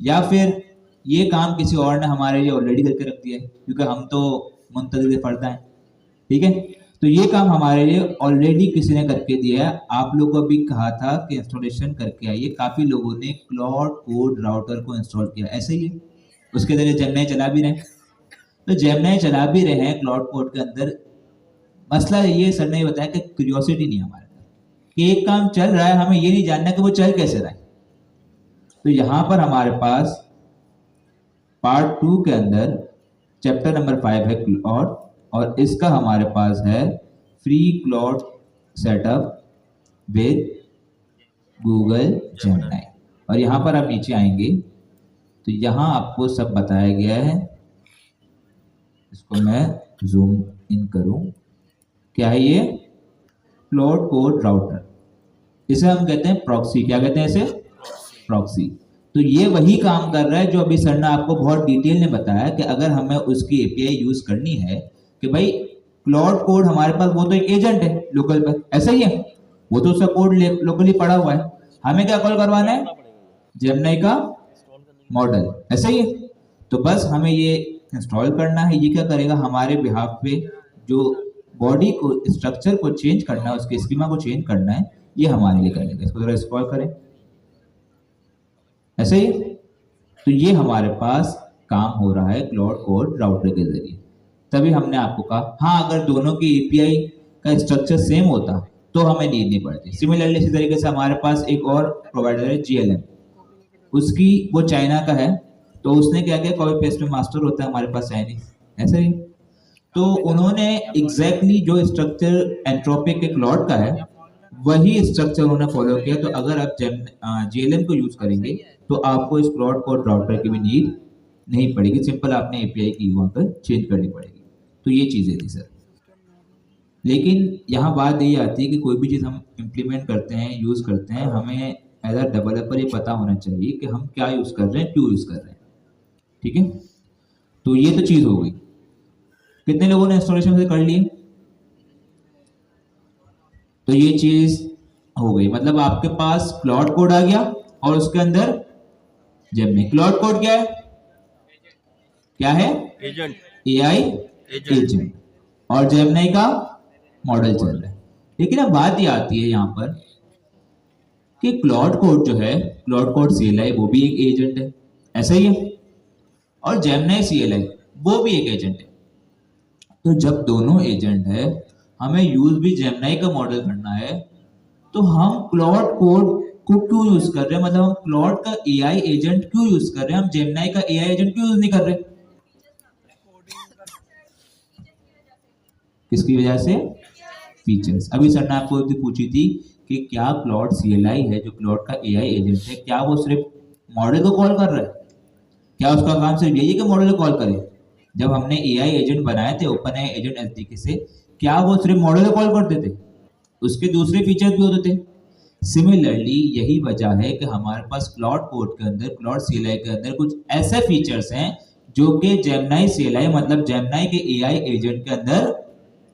या फिर ये काम किसी और ने हमारे लिए ऑलरेडी करके रख दिया है, क्योंकि हम तो मुंतज़िर पर्दा हैं, ठीक है, तो ये काम हमारे लिए ऑलरेडी किसी ने करके दिया है। आप लोगों को अभी कहा था कि इंस्टॉलेशन करके आइए, काफी लोगों ने क्लाउड कोड राउटर को इंस्टॉल किया, ऐसे ही है, उसके जरिए जेमिनी चला भी रहे हैं, तो जेमिनी चला भी रहे हैं क्लाउड कोड के अंदर। मसला ये सर ने बताया कि क्यूरियोसिटी नहीं हमारे कि एक काम चल रहा है, हमें ये नहीं जानना कि वो चल कैसे रहा है। तो यहाँ पर हमारे पास पार्ट 2 के अंदर चैप्टर नंबर 5 है क्लाउड, और इसका हमारे पास है free cloud setup with Google Gemini. और यहाँ पर आप नीचे आएंगे तो यहाँ आपको सब बताया गया है। इसको मैं जूम इन करूं, क्या है ये, क्लाउड कोड राउटर, इसे हम कहते हैं प्रॉक्सी। क्या कहते हैं इसे, प्रॉक्सी। तो ये वही काम कर रहा है जो अभी सर ने आपको बहुत डिटेल में बताया कि अगर हमें उसकी एपीआई यूज करनी है कि भाई क्लाउड कोड हमारे पास, वो तो एक एजेंट है लोकल पे, ऐसा ही है, वो तो उसका कोड लोकली पड़ा हुआ है, हमें क्या कॉल करवाना है, जेमिनी का मॉडल, ऐसा ही है। तो बस हमें ये इंस्टॉल करना है, ये क्या करेगा हमारे बिहाफ पे, जो बॉडी को स्ट्रक्चर को चेंज करना है, उसके स्कीमा को चेंज करना है, ये हमारे लिए करेगा। इसको जरा स्क्रॉल करें, ऐसे ही। तो ये हमारे पास काम हो रहा है क्लाउड कोड राउटर के जरिए। तभी हमने आपको कहा हाँ, अगर दोनों की एपीआई का स्ट्रक्चर सेम होता तो हमें नीड नहीं पड़ती। सिमिलरली इसी तरीके से हमारे पास एक और प्रोवाइडर है जीएलएम, उसकी वो चाइना का है, तो उसने क्या किया, कॉपी पेस्ट में मास्टर होता है, हमारे पास चाइनीज, ऐसे ही। तो उन्होंने एग्जैक्टली जो स्ट्रक्चर एंट्रोपिक के क्लाउड का है वही स्ट्रक्चर उन्होंने फॉलो किया। तो अगर आप जीएलएम को यूज करेंगे तो आपको इस क्लाउड कोड राउटर की भी नीड नहीं पड़ेगी, सिंपल आपने एपीआई की वहां पर चेंज करनी पड़ेगी। तो ये चीजें थी सर। लेकिन यहाँ बात यही आती है कि कोई भी चीज हम इम्प्लीमेंट करते हैं, यूज करते हैं, हमें एज अ डेवलपर ये पता होना चाहिए कि हम क्या यूज कर रहे हैं, क्यों यूज कर रहे हैं, ठीक है। तो ये तो चीज हो गई। कितने लोगों ने इंस्टॉलेशन से कर लिए? तो ये चीज हो गई, मतलब आपके पास क्लाउड कोड आ गया और उसके अंदर जेमिनी। क्लाउड कोड क्या है, क्या है, एजेंट, एआई एजेंट, और जेमिनी का मॉडल चल रहा है। लेकिन अब बात ये आती है यहाँ पर कि क्लाउड कोड जो है, क्लाउड कोड CLI वो भी एक एजेंट है, ऐसा ही है, और जेमिनी CLI वो भी एक एजेंट है। तो जब दोनों एजेंट है, हमें यूज भी जेमिनी का मॉडल करना है, तो हम क्लाउड कोड को क्यों यूज कर रहे हैं, मतलब हम क्लाउड का AI एजेंट क्यों यूज कर रहे हैं, हम जेमिनी का AI एजेंट क्यों यूज नहीं कर रहे? किसकी वजह से? फीचर्स। अभी सर ने आपको एक पूछी थी कि क्या क्लाउड CLI है जो क्लाउड का AI एजेंट है, क्या वो सिर्फ मॉडल को कॉल कर रहा है? क्या उसका काम सिर्फ यही है कि मॉडल को कॉल करे? जब हमने AI एजेंट बनाए थे OpenAI एजेंट SDK से, क्या वो सिर्फ मॉडल को कॉल करते थे? उसके दूसरे फीचर भी होते थे। सिमिलरली यही वजह है कि हमारे पास क्लाउड कोड के अंदर, क्लाउड CLI के अंदर कुछ ऐसे फीचर्स हैं जो कि जेमिनी CLI मतलब जेमिनी के AI एजेंट के अंदर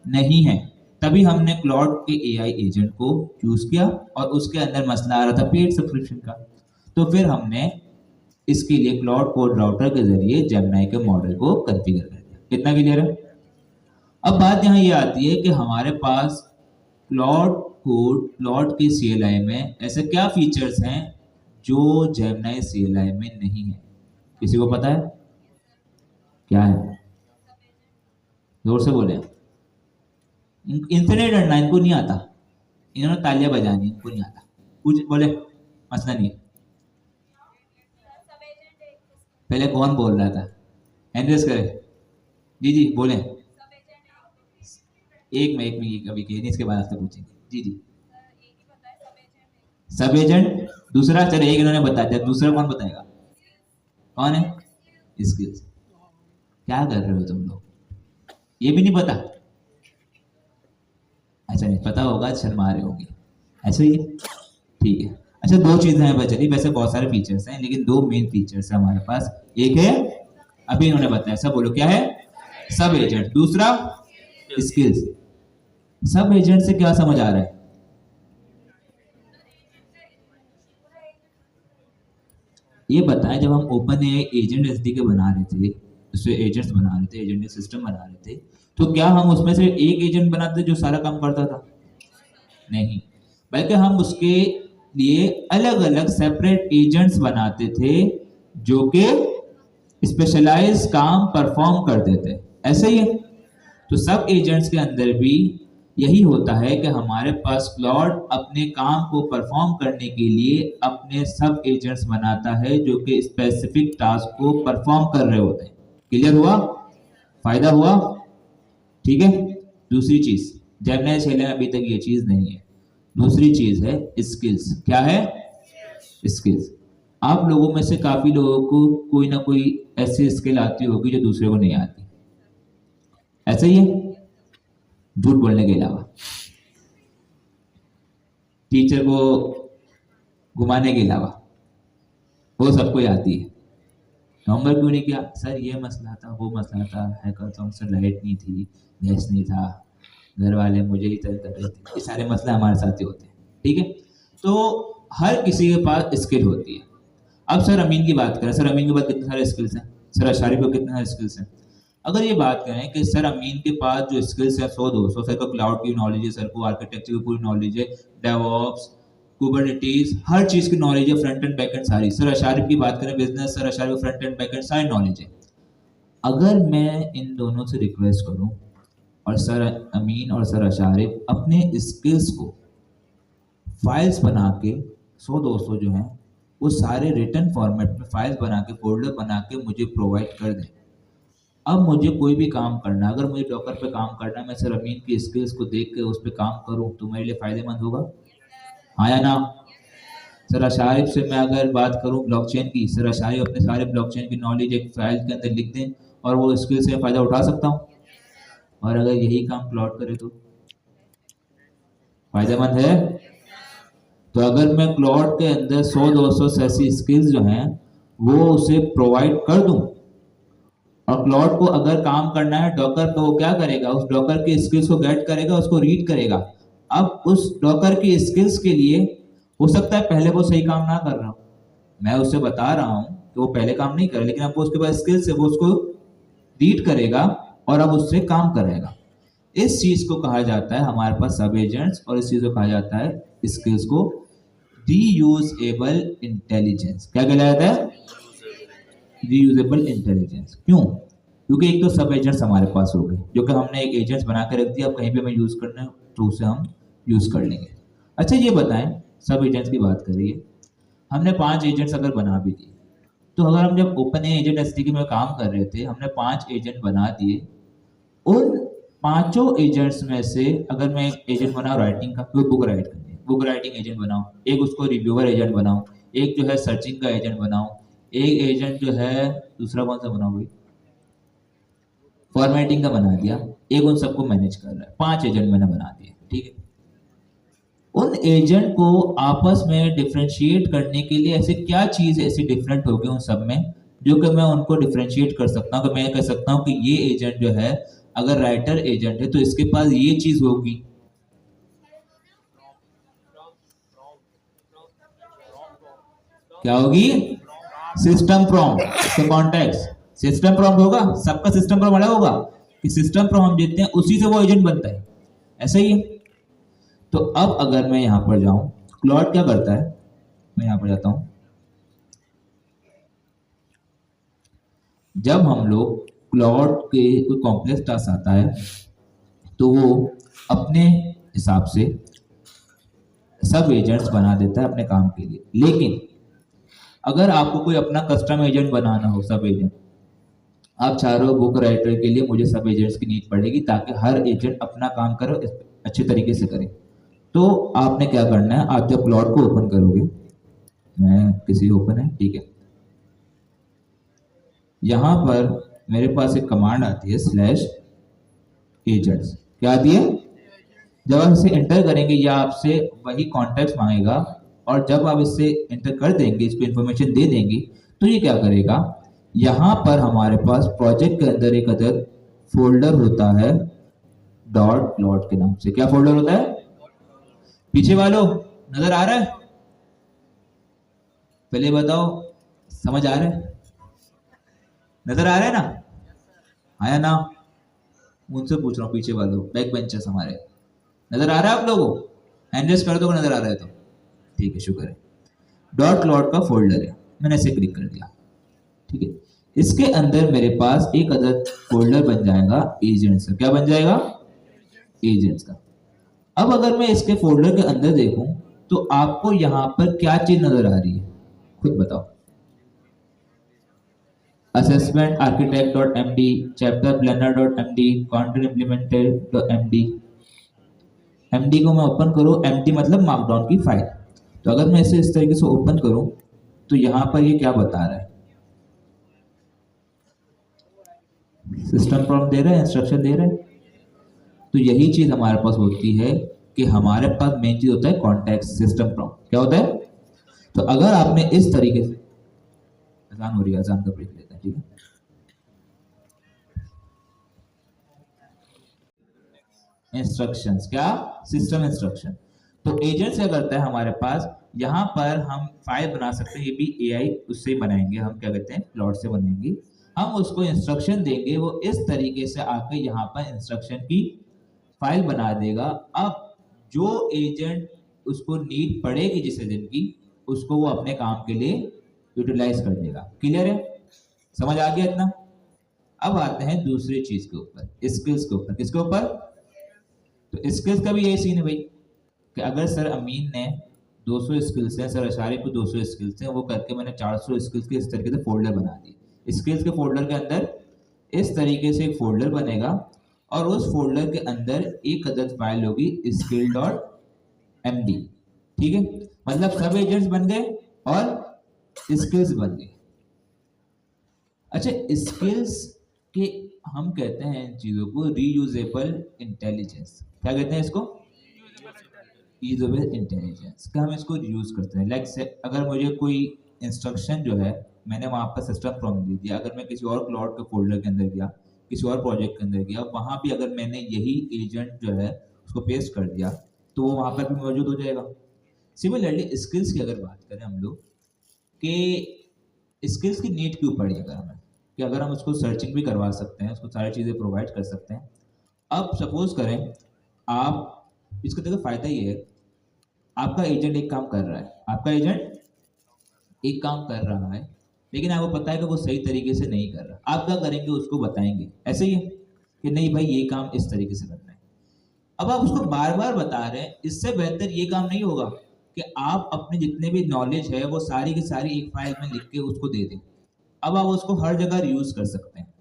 नहीं है। तभी हमने क्लाउड के AI एजेंट को चूज किया, और उसके अंदर मसला आ रहा था पेड सब्सक्रिप्शन का, तो फिर हमने इसके लिए क्लाउड कोड राउटर के जरिए जेमिनी के मॉडल को कॉन्फ़िगर कर दिया। कितना क्लियर है? अब बात यहाँ ये आती है कि हमारे पास क्लाउड कोड, क्लाउड के CLI में ऐसे क्या फीचर्स हैं जो जेमिनी CLI में नहीं है? किसी को पता है क्या है? जोर से बोले। इंटरनेट अंडा इनको नहीं आता, इन्होंने तालियां बजानी, इनको नहीं आता, कुछ बोले मसला नहीं है। पहले कौन बोल रहा था? एंड्रेस करे जी जी बोले। एक में अभी के नहीं, इसके बाद आपसे पूछेंगे। जी जी सब एजेंट, दूसरा चलो एक इन्होंने बता दिया, दूसरा कौन बताएगा? कौन है? स्किल्स। क्या कर रहे हो तुम लोग? ये भी नहीं पता? अच्छा नहीं पता होगा, शर्मा रहे होंगे, ऐसे ही ठीक है। अच्छा दो चीजें हैं बचली, वैसे बहुत सारे फीचर्स हैं लेकिन दो मेन फीचर्स है हमारे पास। एक है अभी इन्होंने बताया, सब बोलो क्या है? सब एजेंट। दूसरा स्किल्स। सब एजेंट से क्या समझ आ रहा है? ये बताएं, जब हम OpenAI एजेंट SDK बना रहे थे, उससे एजेंट्स बना रहे थे, एजेंट सिस्टम बना रहे थे, तो क्या हम उसमें से एक एजेंट बनाते जो सारा काम करता था? नहीं, बल्कि हम उसके लिए अलग अलग सेपरेट एजेंट्स बनाते थे जो कि स्पेशलाइज काम परफॉर्म करते थे, ऐसे ही है। तो सब एजेंट्स के अंदर भी यही होता है कि हमारे पास क्लाउड अपने काम को परफॉर्म करने के लिए अपने सब एजेंट्स बनाता है जो कि स्पेसिफिक टास्क को परफॉर्म कर रहे होते हैं। क्लियर हुआ? फायदा हुआ? ठीक है। दूसरी चीज, जेमिनी CLI में अभी तक ये चीज नहीं है। दूसरी चीज है स्किल्स। क्या है? स्किल्स। आप लोगों में से काफी लोगों को कोई ना कोई ऐसी स्किल आती होगी जो दूसरे को नहीं आती, ऐसा ही है, झूठ बोलने के अलावा। टीचर को घुमाने के अलावा वो सबको आती है। होमवर्क क्यों नहीं किया? सर ये मसला था, वो मसला था, हैकाथॉन सर लाइट नहीं थी, गैस नहीं था, घर वाले मुझे ही तंग कर रहे थे। ये सारे मसले हमारे साथ ही होते हैं, ठीक है। तो हर किसी के पास स्किल होती है। अब सर अमीन की बात करें, सर अमीन के पास कितने सारे स्किल्स हैं? सर अशारी को कितने सारे स्किल्स हैं? अगर ये बात करें कि सर अमीन के पास जो स्किल्स है 100-200, सर को क्लाउड की नॉलेज है, सर को आर्किटेक्चर की पूरी नॉलेज है, डेवऑप्स, कुबरनेटीज, हर चीज की नॉलेज है, फ्रंट एंड बैक एंड सारी। सर अशारिफ की बात करें बिजनेस, सर अशारिफ को फ्रंट एंड बैक एंड सारी नॉलेज है। अगर मैं इन दोनों से रिक्वेस्ट करूं और सर अमीन और सर अशारिफ अपने स्किल्स को फाइल्स बना के 100-200 जो हैं वो सारे रिटर्न फॉर्मेट में फाइल्स बना के, फोल्डर बना के मुझे प्रोवाइड कर दें। अब मुझे कोई भी काम करना, अगर मुझे डॉकर पे काम करना है, मैं सर अमीन की स्किल्स को देख के उस पर काम करूं तो मेरे लिए फायदेमंद होगा, हाँ या ना? सर अशारिफ से मैं अगर बात करूं ब्लॉकचेन की, सर अशारिफ अपने सारे ब्लॉकचेन की नॉलेज एक फाइल के अंदर लिख दें और वो स्किल से फायदा उठा सकता हूं। और अगर यही काम क्लाउड करे तो फायदेमंद है। तो अगर मैं क्लाउड के अंदर 100-200 ऐसी स्किल्स जो हैं वो उसे प्रोवाइड कर दूं, और क्लाउड को अगर काम करना है डॉकर पे, वो क्या करेगा? उस डॉकर की स्किल्स को गेट करेगा, उसको रीड करेगा। अब उस डॉकर की स्किल्स के लिए हो सकता है पहले वो सही काम ना कर रहा हूं, मैं उससे बता रहा हूं कि वो पहले काम नहीं करे, लेकिन अब वो उसके पास स्किल्स है, वो उसको रीड करेगा और अब उससे काम करेगा। इस चीज को कहा जाता है हमारे पास सब एजेंट्स, और इस चीज को कहा जाता है स्किल्स को रीयूजेबल इंटेलिजेंस। क्या कहलाता है? Reusable intelligence. क्यों? क्योंकि एक तो सब एजेंट्स हमारे पास हो गए, जो कि हमने एक एजेंट्स बना के रख दिया, अब कहीं भी हमें यूज करना है तो उसे हम यूज कर लेंगे। अच्छा ये बताएं, सब एजेंट्स की बात करिए, हमने 5 एजेंट्स अगर बना भी दिए, तो अगर हम जब ओपन एजेंट एसटीके में काम कर रहे थे, हमने 5 एजेंट बना दिए, उन पांचों एजेंट्स में से अगर मैं एक एजेंट बनाऊं राइटिंग का, तो बुक राइट करनी है, बुक राइटिंग एजेंट बनाऊं, एक उसको रिव्यूअर एजेंट बनाऊं, एक जो है सर्चिंग का एजेंट बनाऊं, एक एजेंट जो है दूसरा कौन सा बनाऊं भाई, फॉर्मेटिंग का बना दिया, एक उन सबको मैनेज कर रहा है, 5 एजेंट मैंने बना दिए, ठीक है। उन एजेंट को आपस में डिफरेंशिएट करने के लिए ऐसे क्या चीज ऐसी डिफरेंट होगी उन सब में, जो कि मैं उनको डिफरेंशिएट कर सकता हूँ, कि मैं कह सकता हूँ कि ये एजेंट जो है अगर राइटर एजेंट है तो इसके पास ये चीज होगी। क्या होगी? System prompt. तो कॉन्टेक्स्ट सिस्टम प्रॉम्प्ट होगा, सबका सिस्टम प्रॉम्प्ट अलग होगा, कि सिस्टम प्रॉम्प्ट हम देते हैं उसी से वो एजेंट बनता है, ऐसा ही है। तो अब अगर मैं यहां पर जाऊं, क्लॉड क्या करता है, मैं यहां पर जाता हूं, जब हम लोग क्लॉड के कोई कॉम्प्लेक्स टास्क आता है तो वो अपने हिसाब से सब एजेंट्स बना देता है अपने काम के लिए। लेकिन अगर आपको कोई अपना कस्टम एजेंट बनाना हो, सब एजेंट, आप चाह रहे हो बुक राइटर के लिए मुझे सब एजेंट्स की नीड पड़ेगी ताकि हर एजेंट अपना काम करो अच्छे तरीके से करे, तो आपने क्या करना है, आप जब क्लॉड को ओपन करोगे, मैं किसी ओपन है, ठीक है, यहां पर मेरे पास एक कमांड आती है /agents। क्या आती है? जब आप इसे एंटर करेंगे या आपसे वही कॉन्टेक्ट मांगेगा, और जब आप इससे एंटर कर देंगे, इसको इंफॉर्मेशन दे देंगे, तो ये क्या करेगा, यहां पर हमारे पास प्रोजेक्ट के अंदर एक अदर फोल्डर होता है डॉट क्लॉड के नाम से। क्या फोल्डर होता है? पीछे वालों नजर आ रहा है? पहले बताओ, समझ आ रहा है? नजर आ रहा है ना? आया ना? उनसे पूछ रहा हूँ, पीछे वालों, बैक बेंचर्स हमारे, नजर आ रहा है आप लोगों को? हैंड रेस कर दो नजर आ रहा है तो, ठीक है, शुक्र है। डॉट क्लॉड का फोल्डर है, मैंने ऐसे क्लिक कर दिया, ठीक है। इसके अंदर मेरे पास एक अदर फोल्डर बन जाएगा एजेंट्स का। क्या बन जाएगा? एजेंट्स का। अब अगर मैं इसके फोल्डर के अंदर देखूं तो आपको यहां पर क्या चीज नजर आ रही है, खुद बताओ। Assessment architect dot MD, chapter planner dot MD, content implemented dot MD. MD को मैं ओपन करूं, एमडी मतलब मार्कडाउन की फाइल, तो अगर मैं इसे इस तरीके से ओपन करूं तो यहां पर ये क्या बता रहा है, सिस्टम प्रॉम्प्ट दे रहा है, इंस्ट्रक्शन दे रहा है। तो यही चीज हमारे पास होती है कि हमारे पास मेन चीज होता है कॉन्टेक्स्ट सिस्टम प्रॉम्प्ट। क्या होता है? तो अगर आपने इस तरीके से, अजान हो रही है, अजान का ब्रेक लेते हैं, ठीक है। इंस्ट्रक्शंस, क्या? System instruction. तो एजेंट क्या करता है हमारे पास, यहाँ पर हम फाइल बना सकते हैं, ये भी एआई उससे ही बनाएंगे, हम क्या कहते हैं क्लॉड से बनाएंगे। हम उसको इंस्ट्रक्शन देंगे, वो इस तरीके से आके यहाँ पर इंस्ट्रक्शन की फाइल बना देगा। अब जो एजेंट उसको नीड पड़ेगी जिस एजेंट की, उसको वो अपने काम के लिए यूटिलाइज कर देगा। क्लियर है? समझ आ गया इतना? अब आते हैं दूसरी चीज के ऊपर, स्किल्स के ऊपर। किसके ऊपर? तो स्किल्स का भी यही सीन है भाई, कि अगर सर अमीन ने 200 स्किल्स हैं, सर अशारी को 200 स्किल्स हैं, वो करके मैंने 400 स्किल्स के इस तरीके से फोल्डर बना दिए। स्किल्स के फोल्डर के अंदर इस तरीके से एक फोल्डर बनेगा, और उस फोल्डर के अंदर एक अदद फाइल होगी स्किल डॉट एमडी, ठीक है। मतलब सब एजेंट्स बन गए और स्किल्स बन गए। अच्छा, स्किल्स के हम कहते हैं इन चीजों को रीयूजेबल इंटेलिजेंस। क्या कहते हैं इसको? रीयूजेबल इंटेलिजेंस का हम इसको यूज करते हैं। लाइक अगर मुझे कोई इंस्ट्रक्शन जो है, मैंने वहां पर सिस्टम प्रॉम्प्ट दे दिया, अगर मैं किसी और क्लाउड के फोल्डर के अंदर गया, किसी और प्रोजेक्ट के अंदर गया, वहां भी अगर मैंने यही एजेंट जो है उसको पेस्ट कर दिया, तो वो वहां पर भी मौजूद हो जाएगा। सिमिलरली स्किल्स की अगर बात करें हम लोग, कि स्किल्स की नीड क्यों पड़ी अगर हमें, कि अगर हम उसको सर्चिंग भी करवा सकते हैं, उसको सारी चीज़ें प्रोवाइड कर सकते हैं, अब सपोज करें आप, इसका देखो फायदा ये है, आपका एजेंट एक काम कर रहा है, आपका एजेंट एक काम कर रहा है, लेकिन आपको पता है कि वो सही तरीके से नहीं कर रहा, आप क्या करेंगे, उसको बताएंगे, ऐसे ही है कि नहीं भाई ये काम इस तरीके से करना है। अब आप उसको बार बार बता रहे हैं, इससे बेहतर ये काम नहीं होगा कि आप अपने जितने भी नॉलेज है वो सारी की सारी एक फाइल में लिख के उसको दे दें। अब आप उसको हर जगह यूज कर सकते हैं।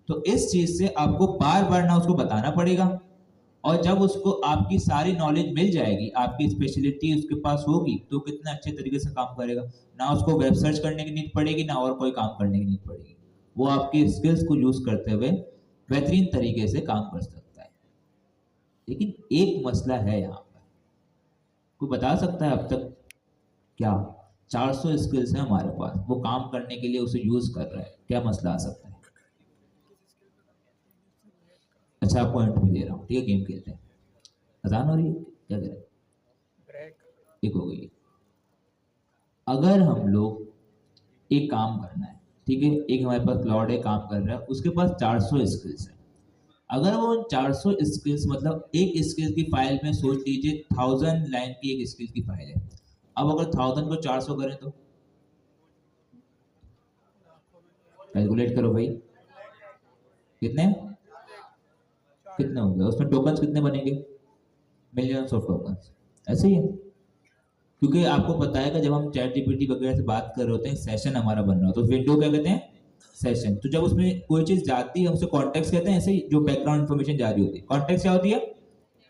तो इस चीज से आपको बार बार ना उसको बताना पड़ेगा, और जब उसको आपकी सारी नॉलेज मिल जाएगी, आपकी स्पेशलिटी उसके पास होगी, तो कितना अच्छे तरीके से काम करेगा। ना उसको वेब सर्च करने की नीड पड़ेगी, ना और कोई काम करने की नीड पड़ेगी। वो आपकी स्किल्स को यूज करते हुए बेहतरीन तरीके से काम कर सकता है। लेकिन एक मसला है यहाँ पर, कोई बता सकता है अब तक क्या? 400 स्किल्स है हमारे पास, वो काम करने के लिए उसे यूज कर रहा है, क्या मसला आ सकता है? अच्छा आपको पॉइंट भी दे रहा हूँ, ठीक है, गेम खेलते हैं। अजान हो रही है, क्या करें? ब्रेक। एक हो गई। अगर हम लोग एक काम करना है, ठीक है, एक हमारे पास क्लाउड है, काम कर रहा है, उसके पास 400 स्किल्स है। अगर वो 400 स्किल्स, मतलब एक स्किल की फाइल में सोच लीजिए 1000 लाइन की एक स्किल की फाइल है। अब अगर 1000 को 400 करें तो कैलकुलेट करो भाई, कितने कितने हो गए, उसमें टोकन्स कितने बनेंगे? Millions of tokens. ऐसे ही है, क्योंकि आपको पता है कि जब हम चैट जीपीटी वगैरह से बात कर रहे होते हैं, सेशन हमारा बन रहा हो, तो विंडो क्या कहते हैं? सेशन। तो जब उसमें कोई चीज जाती है, हम उसे कॉन्टेक्स्ट कहते हैं। ऐसे ही जो बैकग्राउंड इन्फॉर्मेशन जा रही होती है, कॉन्टेक्स्ट क्या होती है?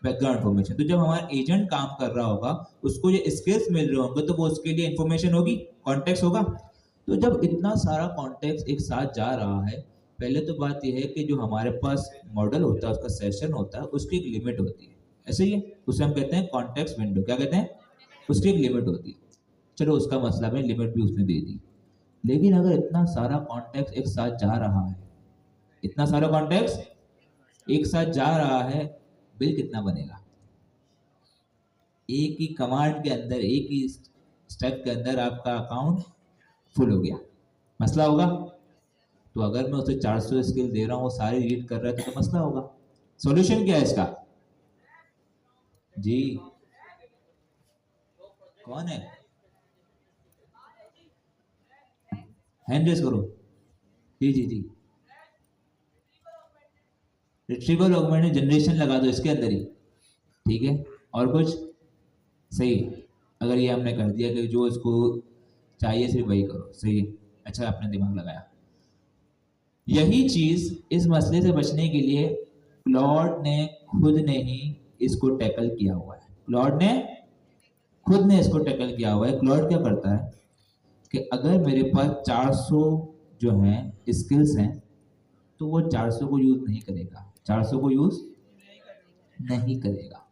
Background information. तो जब हमारा एजेंट काम कर रहा होगा, उसको ये स्किल्स मिल रहे होंगे, तो वो उसके लिए इन्फॉर्मेशन होगी, कॉन्टेक्स्ट होगा। तो जब इतना सारा कॉन्टेक्स्ट एक साथ जा रहा है, पहले तो बात यह है कि जो हमारे पास मॉडल होता है, उसका सेशन होता है, उसकी एक लिमिट होती है। ऐसे ही है, उसे हम कहते हैं कॉन्टेक्स्ट विंडो। क्या कहते हैं? उसकी एक लिमिट होती है। चलो उसका मसला में लिमिट भी उसने दे दी। लेकिन अगर इतना सारा कॉन्टेक्स्ट एक साथ जा रहा है, इतना सारा कॉन्टेक्स्ट एक साथ जा रहा है, बिल कितना बनेगा? एक ही कमांड के अंदर, एक ही स्टेप के अंदर आपका अकाउंट फुल हो गया, मसला होगा। तो अगर मैं उसे 400 स्किल दे रहा हूँ, वो सारी रीड कर रहा है, तो मसला होगा। सॉल्यूशन क्या है इसका? जी कौन है? हैंड रेस करो। जी जी जी, रिट्रीवल ऑगमेंटेड जनरेशन लगा दो इसके अंदर ही, ठीक है। और कुछ? सही है। अगर ये हमने कर दिया कि जो इसको चाहिए सिर्फ वही करो, सही है, अच्छा आपने दिमाग लगाया। यही चीज इस मसले से बचने के लिए क्लॉड ने खुद ने ही इसको टैकल किया हुआ है। क्लॉड ने खुद ने इसको टैकल किया हुआ है। क्लॉड क्या करता है कि अगर मेरे पास 400 जो हैं स्किल्स हैं, तो वो 400 को यूज नहीं करेगा, 400 को यूज नहीं करेगा।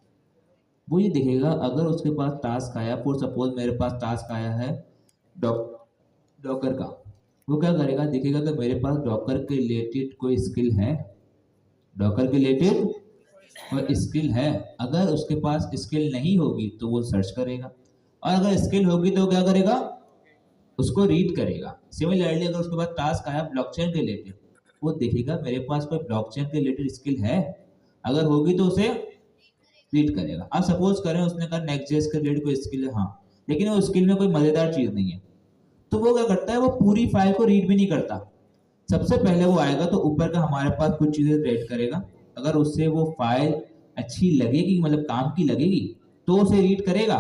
वो ये देखेगा, अगर उसके पास टास्क आया, फॉर सपोज मेरे पास टास्क आया है डॉकर का, वो क्या करेगा, देखेगा कि मेरे पास डॉकर के रिलेटेड कोई स्किल है, डॉकर के रिलेटेड कोई स्किल है। अगर उसके पास स्किल नहीं होगी तो वो सर्च करेगा, और अगर स्किल होगी तो क्या करेगा, उसको रीड करेगा। सिमिलरली अगर उसके पास टास्क आया ब्लॉकचेन के रिलेटेड, वो देखेगा मेरे पास कोई ब्लॉकचेन के रिलेटेड स्किल है, अगर होगी तो उसे रीड करेगा। अब सपोज करें उसने कहा नेक्स्ट.जेएस के रिलेटेड कोई स्किल है, हाँ, लेकिन वो स्किल में कोई मजेदार चीज नहीं है, तो वो क्या करता है, वो पूरी फाइल को रीड भी नहीं करता। सबसे पहले वो आएगा तो ऊपर का हमारे पास कुछ चीजें रीड करेगा, अगर उससे वो फाइल अच्छी लगेगी, मतलब काम की लगेगी, तो उसे रीड करेगा,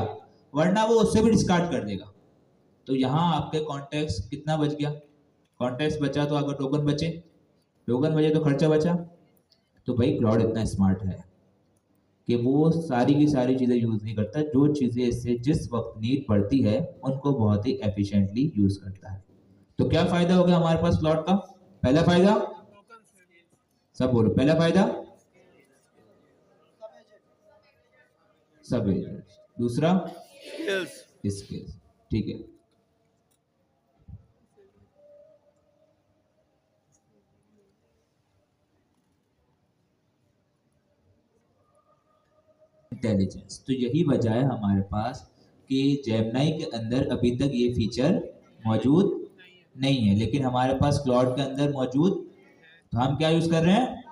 वरना वो उससे भी डिस्कार्ड कर देगा। तो यहाँ आपके कॉन्टेक्स्ट कितना बच गया? कॉन्टेक्स्ट बचा तो आपका टोकन बचे, टोकन बचे तो खर्चा बचा। तो भाई क्लाउड इतना स्मार्ट है कि वो सारी की सारी चीज़ें यूज़ नहीं करता, जो चीज़ें इससे जिस वक्त नीड पड़ती है उनको बहुत ही एफिशिएंटली यूज़ करता है। तो क्या फ़ायदा हो गया हमारे पास क्लाउड का? पहला फ़ायदा, सब बोलो, पहला फ़ायदा सब एजेंट, दूसरा स्किल्स, ठीक है। इंटेलिजेंस, तो यही वजह है हमारे पास कि जेमिनी के अंदर अभी तक ये फीचर मौजूद नहीं है, लेकिन हमारे पास क्लाउड के अंदर मौजूद। तो हम क्या यूज कर रहे हैं?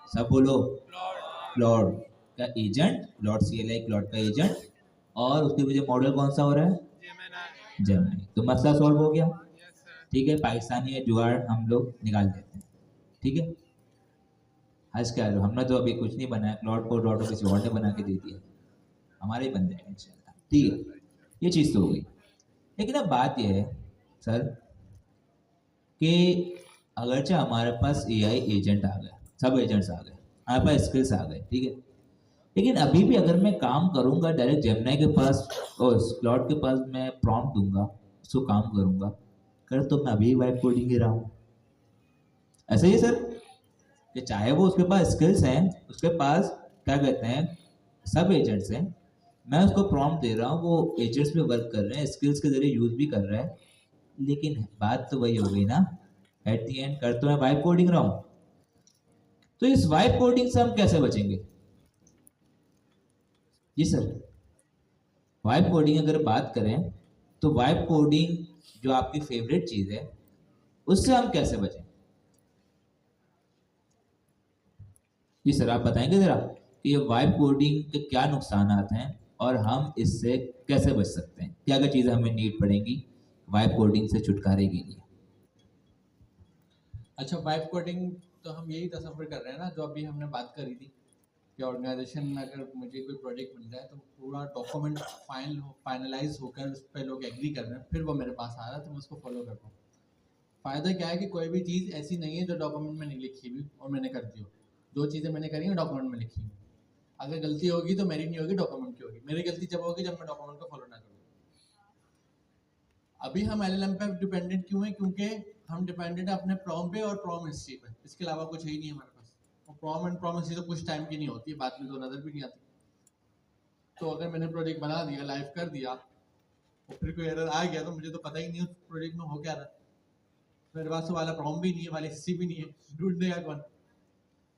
सब बोलो, क्लाउड का एजेंट, क्लाउड CLI क्लाउड का एजेंट, और उसके पीछे मॉडल कौन सा हो रहा है? जेमिनी। तो मसला सॉल्व हो गया। ठीक है, पाकिस्तानी है जुगाड़ हम लोग निकाल देते हैं। ठीक है, हंस क्या लो, हमने तो अभी कुछ नहीं बनाया, क्लाउड को डॉट किसी और ने बना के दे दिया, हमारे ही बन जाएगा इंशाल्लाह। ठीक है, ये चीज़ तो हो गई। लेकिन अब बात यह है सर कि अगरचे हमारे पास AI एजेंट आ गए, सब एजेंट्स आ गए, हमारे पास स्किल्स आ गए, ठीक है, लेकिन अभी भी अगर मैं काम करूंगा डायरेक्ट जेमिनी के पास और क्लाउड के पास, मैं प्रॉम्प्ट दूंगा, उसको काम करूंगा, कर तो मैं अभी वाइब कोडिंग ही रहा हूँ। ऐसे ही सर कि चाहे वो उसके पास स्किल्स हैं, उसके पास क्या कहते हैं सब एजेंट्स हैं, मैं उसको प्रॉम्प्ट दे रहा हूँ, वो एजेंट्स पे वर्क कर रहे हैं, स्किल्स के जरिए यूज भी कर रहा है, लेकिन बात तो वही हो गई ना, एट दी एंड कर तो मैं वाइब कोडिंग रहा हूँ। तो इस वाइब कोडिंग से हम कैसे बचेंगे? जी सर, वाइब कोडिंग अगर बात करें तो वाइब कोडिंग जो आपकी फेवरेट चीज है, उससे हम कैसे बचें? जी सर, आप बताएंगे जरा कि ये वाइब कोडिंग के क्या नुकसान हैं और हम इससे कैसे बच सकते हैं? क्या क्या चीजें हमें नीड पड़ेंगी वाइब कोडिंग से छुटकारे के लिए? अच्छा, वाइब कोडिंग तो हम यही तस्वीर कर रहे हैं ना, जो अभी हमने बात करी थी कि ऑर्गेनाइजेशन में अगर मुझे कोई प्रोजेक्ट मिल जाए तो पूरा डॉक्यूमेंट फाइनलाइज होकर उस पर लोग एग्री कर रहे हैं, फिर वो मेरे पास आ रहा है तो मैं उसको फॉलो करता हूँ। फ़ायदा क्या है कि कोई भी चीज़ ऐसी नहीं है जो डॉक्यूमेंट में नहीं लिखी हुई और मैंने कर दी हो। जो चीज़ें मैंने करी हैं डॉक्यूमेंट में लिखी हुई। अगर गलती होगी तो मेरी नहीं होगी, डॉक्यूमेंट की होगी। मेरी गलती जब होगी जब मैं डॉक्यूमेंट को फॉलो ना करूँ। अभी हम LLM पे डिपेंडेंट क्यों हैं? क्योंकि हम डिपेंडेंट है अपने प्रॉम पे और प्रॉम हिस्ट्री पे, इसके अलावा कुछ है ही नहीं हमारे पास। और प्रॉम एंड प्रॉम हिस्ट्री तो कुछ टाइम की नहीं होती है, बाद में तो नज़र भी नहीं आती। तो अगर मैंने प्रोजेक्ट बना दिया, लाइव कर दिया और फिर कोई एरर आ गया तो मुझे तो पता ही नहीं उस प्रोजेक्ट में हो क्या रहा है। मेरे पास तो वाला प्रॉम भी नहीं है, वाली हिस्ट्री भी नहीं है, ढूंढ देगा कौन?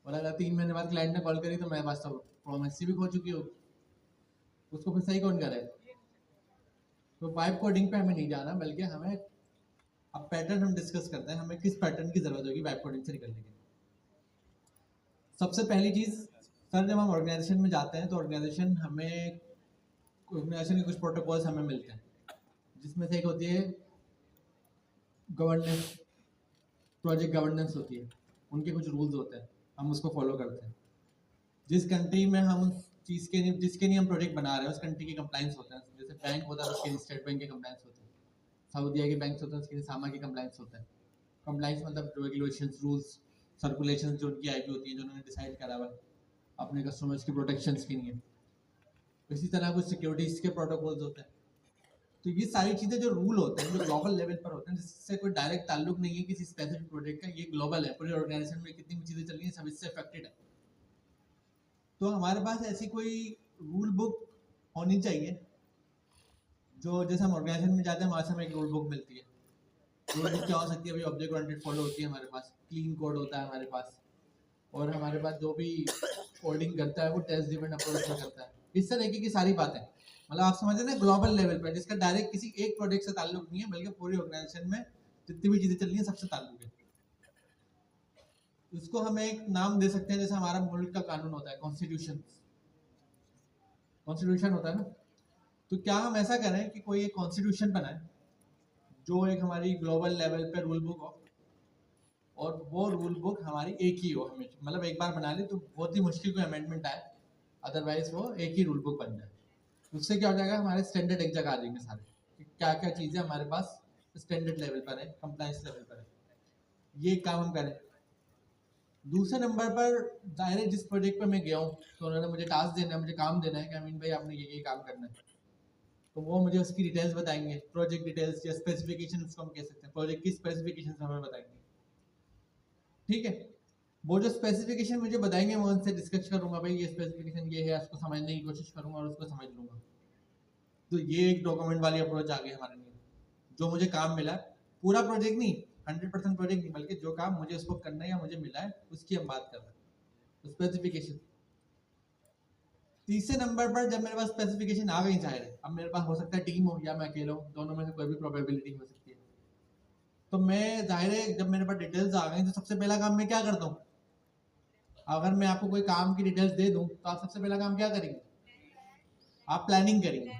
और अगर 3 महीने बाद क्लाइंट ने कॉल करी तो मेरे पास तो प्रॉम हिस्ट्री भी खो चुकी होगी, उसको फिर सही कौन करे? तो वाइब कोडिंग पे हमें नहीं जाना, बल्कि हमें अब पैटर्न हम डिस्कस करते हैं, हमें किस पैटर्न की जरूरत होगी वाइब कोडिंग से निकलने के लिए। सबसे पहली चीज सर, जब हम ऑर्गेनाइजेशन में जाते हैं तो ऑर्गेनाइजेशन के कुछ प्रोटोकॉल्स हमें मिलते हैं, जिसमें से एक होती है गवर्नेंस, प्रोजेक्ट गवर्नेंस होती है, उनके कुछ रूल्स होते हैं, हम उसको फॉलो करते हैं। जिस कंट्री में हम उस चीज़ के जिसके लिए हम प्रोजेक्ट बना रहे हैं उस कंट्री के कंप्लाइंस होते हैं। जैसे बैंक होता है उसके लिए स्टेट बैंक के कंप्लाइंस होते हैं, सऊदीया के बैंक होते हैं उसके लिए सामा के कंप्लाइंस होते हैं। कंप्लाइंस मतलब रेगुलेशंस, रूल्स, सर्कुलेशन जो उनकी आईपी होती है, जो उन्होंने डिसाइड करा हुआ अपने कस्टमर्स की प्रोटेक्शंस के लिए। इसी तरह कुछ सिक्योरिटीज के प्रोटोकॉल्स होते हैं। तो ये सारी चीज़ें जो रूल होते हैं जो ग्लोबल लेवल पर होते हैं, जिससे कोई डायरेक्ट ताल्लुक नहीं है किसी स्पेसिफिक प्रोजेक्ट का, ये ग्लोबल है, पूरी ऑर्गेनाइजेशन में कितनी भी चीज़ें चल रही हैं सब इससे अफेक्टेड है। तो हमारे पास ऐसी कोई रूल बुक होनी चाहिए जो, जैसे हम ऑर्गेनाइजेशन में जाते हैं वहाँ से हमें एक रूल बुक मिलती है। रूल बुक क्या हो सकती है? भाई ऑब्जेक्ट ओरिएंटेड फॉलो होती है हमारे पास, क्लीन कोड होता है हमारे पास, और हमारे पास जो भी कोडिंग करता है वो टेस्ट ड्रिवन अप्रोच में करता है। इस तरीके की सारी बातें, मतलब आप समझ रहे हैं ग्लोबल लेवल पर, जिसका डायरेक्ट किसी एक प्रोजेक्ट से ताल्लुक नहीं है, बल्कि पूरी ऑर्गेनाइजेशन में जितनी भी चीज़ें चल रही हैं सबसे ताल्लुक है। उसको हम एक नाम दे सकते हैं, जैसे हमारा मुल्क का कानून होता है, कॉन्स्टिट्यूशन होता है ना। तो क्या हम ऐसा करें कि कोई एक कॉन्स्टिट्यूशन बनाए जो एक हमारी ग्लोबल लेवल पे रूल बुक हो, और वो रूल बुक हमारी एक ही हो हमेशा, मतलब एक बार बना ली तो बहुत ही मुश्किल कोई अमेंडमेंट आए, अदरवाइज वो एक ही रूल बुक बन जाए। उससे क्या हो जाएगा, हमारे स्टैंडर्ड एक जगह आ जाएंगे सारे, कि क्या क्या चीज़ें हमारे पास स्टैंडर्ड लेवल पर है, कंप्लाइंस लेवल पर है। ये काम हम करें। दूसरे नंबर पर डायरेक्ट जिस प्रोजेक्ट पर मैं गया हूँ तो उन्होंने मुझे टास्क देना है, मुझे काम देना है कि अमीन भाई आपने ये काम करना है, तो वो मुझे उसकी डिटेल्स बताएंगे, प्रोजेक्ट डिटेल्स या स्पेसिफिकेशन उसको हम कह सकते हैं, प्रोजेक्ट की स्पेसिफिकेशन हमें बताएंगे। ठीक है, वो जो स्पेसिफिकेशन मुझे बताएंगे मैं उनसे डिस्कस करूंगा, भाई ये स्पेसिफिकेशन ये है, उसको समझने की कोशिश करूंगा और उसको समझ लूंगा। तो ये एक डॉक्यूमेंट वाली अप्रोच आ गई हमारे लिए। जो मुझे काम मिला, पूरा प्रोजेक्ट नहीं, 100% प्रोजेक्ट नहीं, बल्कि जो काम मुझे उसको करना है या मुझे मिला है उसकी हम बात कर रहे हैं, स्पेसिफिकेशन। तीसरे नंबर पर जब मेरे पास स्पेसिफिकेशन आ गई, चाहे अब मेरे पास हो सकता है टीम हो या मैं अकेला हूँ, दोनों में से कोई भी प्रोबेबिलिटी हो सकती है। तो मैं जाहिर है जब मेरे पास डिटेल्स आ गई तो सबसे पहला काम मैं क्या करता हूँ, अगर मैं आपको कोई काम की डिटेल्स दे दूं तो आप सबसे पहला काम क्या करेंगे? आप प्लानिंग करेंगे।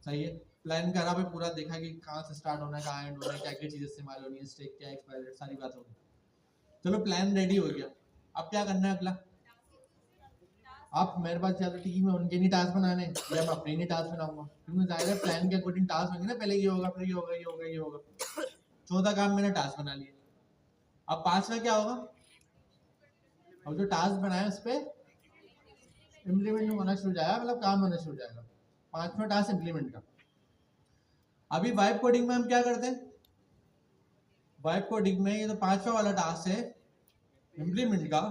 सही है, प्लान करा भाई, पूरा देखा कि कहाँ से स्टार्ट होना है, कहाँ एंड होना है, क्या क्या चीज़ें इस्तेमाल होनी है, स्टेक क्या, एक्सपायर डेट, सारी बात होगी। चलो प्लान रेडी हो गया, अब क्या करना है अगला? आप मेरे पास ज़्यादा टीम है, उनके नहीं टास्क बनाने या मैं अपने नहीं टास्क बनाऊंगा, क्योंकि जाहिर है प्लान के अकॉर्डिंग टास्क होंगे ना, पहले ये होगा, फिर ये होगा, ये होगा, ये होगा। चौथा काम मैंने टास्क बना लिया, अब पांचवा क्या होगा? अब जो टास्क बनाया उस पर इम्प्लीमेंट होना शुरू हो जाएगा, मतलब काम होना शुरू हो जाएगा। पांचवा टास्क इम्प्लीमेंट का। अभी वाइब कोडिंग में हम क्या करते हैं? वाइब कोडिंग में ये तो पांचवा वाला टास्क है इम्प्लीमेंट का,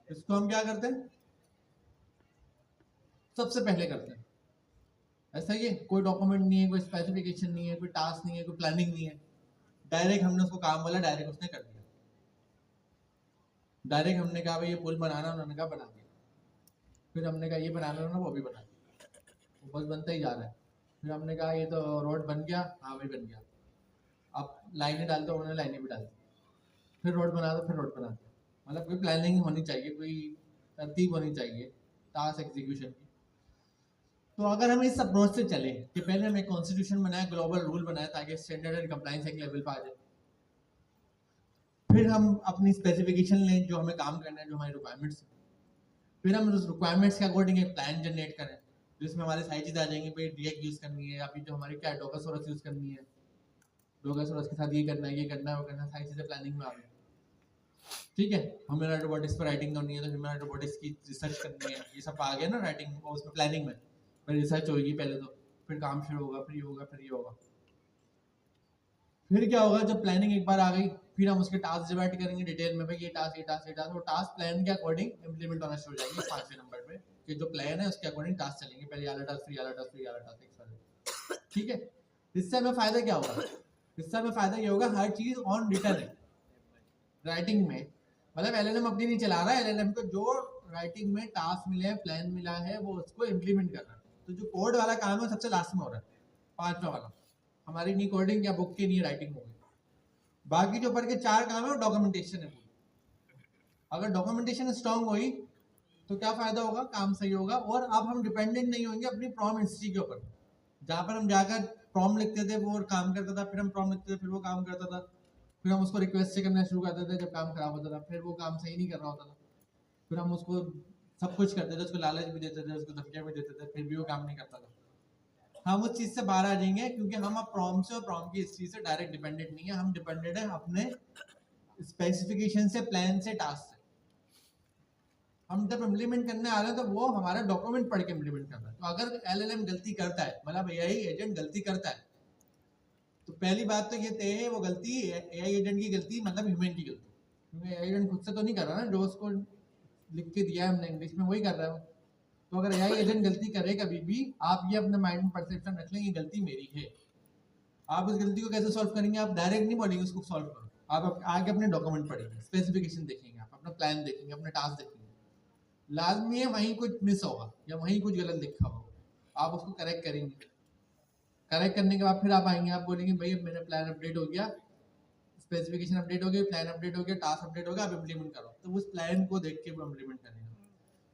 इसको हम क्या करते हैं? सबसे पहले करते हैं। ऐसा ही है, कोई डॉक्यूमेंट नहीं है, कोई स्पेसिफिकेशन नहीं है, कोई टास्क नहीं है, कोई प्लानिंग नहीं है, डायरेक्ट हमने उसको काम वाला डायरेक्ट उसने कर दिया। डायरेक्ट हमने कहा भाई ये पुल बनाना, उन्होंने कहा बना दिया। फिर हमने कहा ये बनाना ना, वो भी बना दिया, वो बस बनता ही जा रहा है। फिर हमने कहा ये तो रोड बन गया, हाँ भाई बन गया। अब लाइनें डालते हो, उन्होंने लाइनें भी डाल दी। फिर रोड बना दो, फिर रोड बना दिया। मतलब कोई प्लानिंग होनी चाहिए, कोई तरतीब होनी चाहिए टास्क एग्जीक्यूशन की। तो अगर हम इस अप्रोच से चले कि पहले हम एक कॉन्स्टिट्यूशन बनाए, ग्लोबल रूल बनाए, ताकि स्टैंडर्ड एंड कंप्लायंस एक लेवल पर आ जाए। फिर हम अपनी स्पेसिफिकेशन लें जो हमें काम करना है, जो हमारी रिक्वायरमेंट्स है। फिर हम उस रिक्वायरमेंट्स के अकॉर्डिंग एक प्लान जनरेट करें, जिसमें हमारे सारी चीज़ आ जाएंगी। भाई रिएक्ट यूज़ करनी है, अभी जो हमारी क्या है, डोकासोरस यूज़ करनी है, डोकासोरस के साथ ये करना है, ये करना है, वो करना है, सारी चीज़ें प्लानिंग में आ गई। ठीक है, ह्यूमन रोबोटिक्स पर राइटिंग करनी है तो ह्यूमन रोबोटिक्स की रिसर्च करनी है, ये सब आ गया ना राइटिंग, और उसमें प्लानिंग में फिर रिसर्च होगी पहले, तो फिर काम शुरू होगा, फिर ये होगा, फिर ये होगा। फिर क्या होगा? जब प्लानिंग एक बार आ गई, फिर हम उसके टास्क डिवाइड करेंगे डिटेल में, भाई ये टास्क, ये टास्क, ये टास्क, वो टास्क प्लान के अकॉर्डिंग इंप्लीमेंट होना शुरू हो जाएगी। पांचवें नंबर पे कि जो प्लान है उसके अकॉर्डिंग टास्क चलेंगे, पहले वाला टास्क, फिर वाला टास्क, फिर वाला टास्क। ठीक है, इससे हमें फायदा क्या होगा? इससे हमें फायदा ये होगा, हर चीज ऑन रिटर्न है राइटिंग में। मतलब एलएलएम अपनी नहीं चला रहा है, एलएलएम को जो राइटिंग में टास्क मिले हैं, प्लान मिला है, वो उसको इम्प्लीमेंट कर रहा है। तो जो कोड वाला काम है सबसे लास्ट में हो रहा है, पांचवा वाला। हमारी नहीं कोडिंग या बुक की नहीं राइटिंग होगी। बाकी जो ऊपर के चार काम है वो डॉक्यूमेंटेशन है। अगर डॉक्यूमेंटेशन स्ट्रांग हुई तो क्या फायदा होगा? काम सही होगा, और अब हम डिपेंडेंट नहीं होंगे अपनी प्रॉम हिस्ट्री के ऊपर। जहाँ पर हम जाकर प्रॉम लिखते थे वो काम करता था, फिर हम प्रॉम लिखते थे फिर वो काम करता था, फिर हम उसको रिक्वेस्ट से करना शुरू करते थे जब काम खराब होता था, फिर वो काम सही नहीं कर रहा होता था, फिर हम उसको सब कुछ करते थे, उसको लालच भी देते थे, उसको धमकियाँ भी देते थे, फिर भी वो काम नहीं करता था। हम उस चीज़ से बाहर आ जाएंगे, क्योंकि हम अब प्रॉम से और प्रॉम की हिस्ट्री से डायरेक्ट डिपेंडेंट नहीं है, हम डिपेंडेंट है अपने स्पेसिफिकेशन से, प्लान से, टास्क से। हम जब इम्प्लीमेंट करने आ रहे हैं तो वो हमारा डॉक्यूमेंट पढ़ के इम्प्लीमेंट करना है। तो अगर एलएलएम गलती करता है, मतलब एआई एजेंट गलती करता है, तो पहली बात तो ये तय है वो गलती एआई एजेंट की गलती, मतलब ह्यूमन की गलती, क्योंकि एआई एजेंट खुद से तो नहीं कर रहा ना, जो उसको लिख के दिया है हमने इंग्लिश में वही कर रहा है। तो अगर एआई एजेंट गलती करे कभी भी, आप ये अपने माइंड में परसेप्शन रख लें, ये गलती मेरी है। आप उस गलती को कैसे सॉल्व करेंगे? आप डायरेक्ट नहीं बोलेंगे उसको सॉल्व करो, आप आगे अपने डॉक्यूमेंट पढ़ेंगे, स्पेसिफिकेशन देखेंगे, आप अपना प्लान देखेंगे, अपने टास्क देखेंगे। लाजमी है वहीं कुछ मिस होगा या वहीं कुछ गलत लिखा होगा, आप उसको करेक्ट करेंगे। करेक्ट करने के बाद फिर आप आएंगे, आप बोलेंगे भाई अब मेरा प्लान अपडेट हो गया, स्पेसिफिकेशन अपडेट हो गया, प्लान अपडेट हो गया, टास्क अपडेट हो गया, आप इम्प्लीमेंट करो। तो उस प्लान को देख के वो इम्प्लीमेंट करेंगे।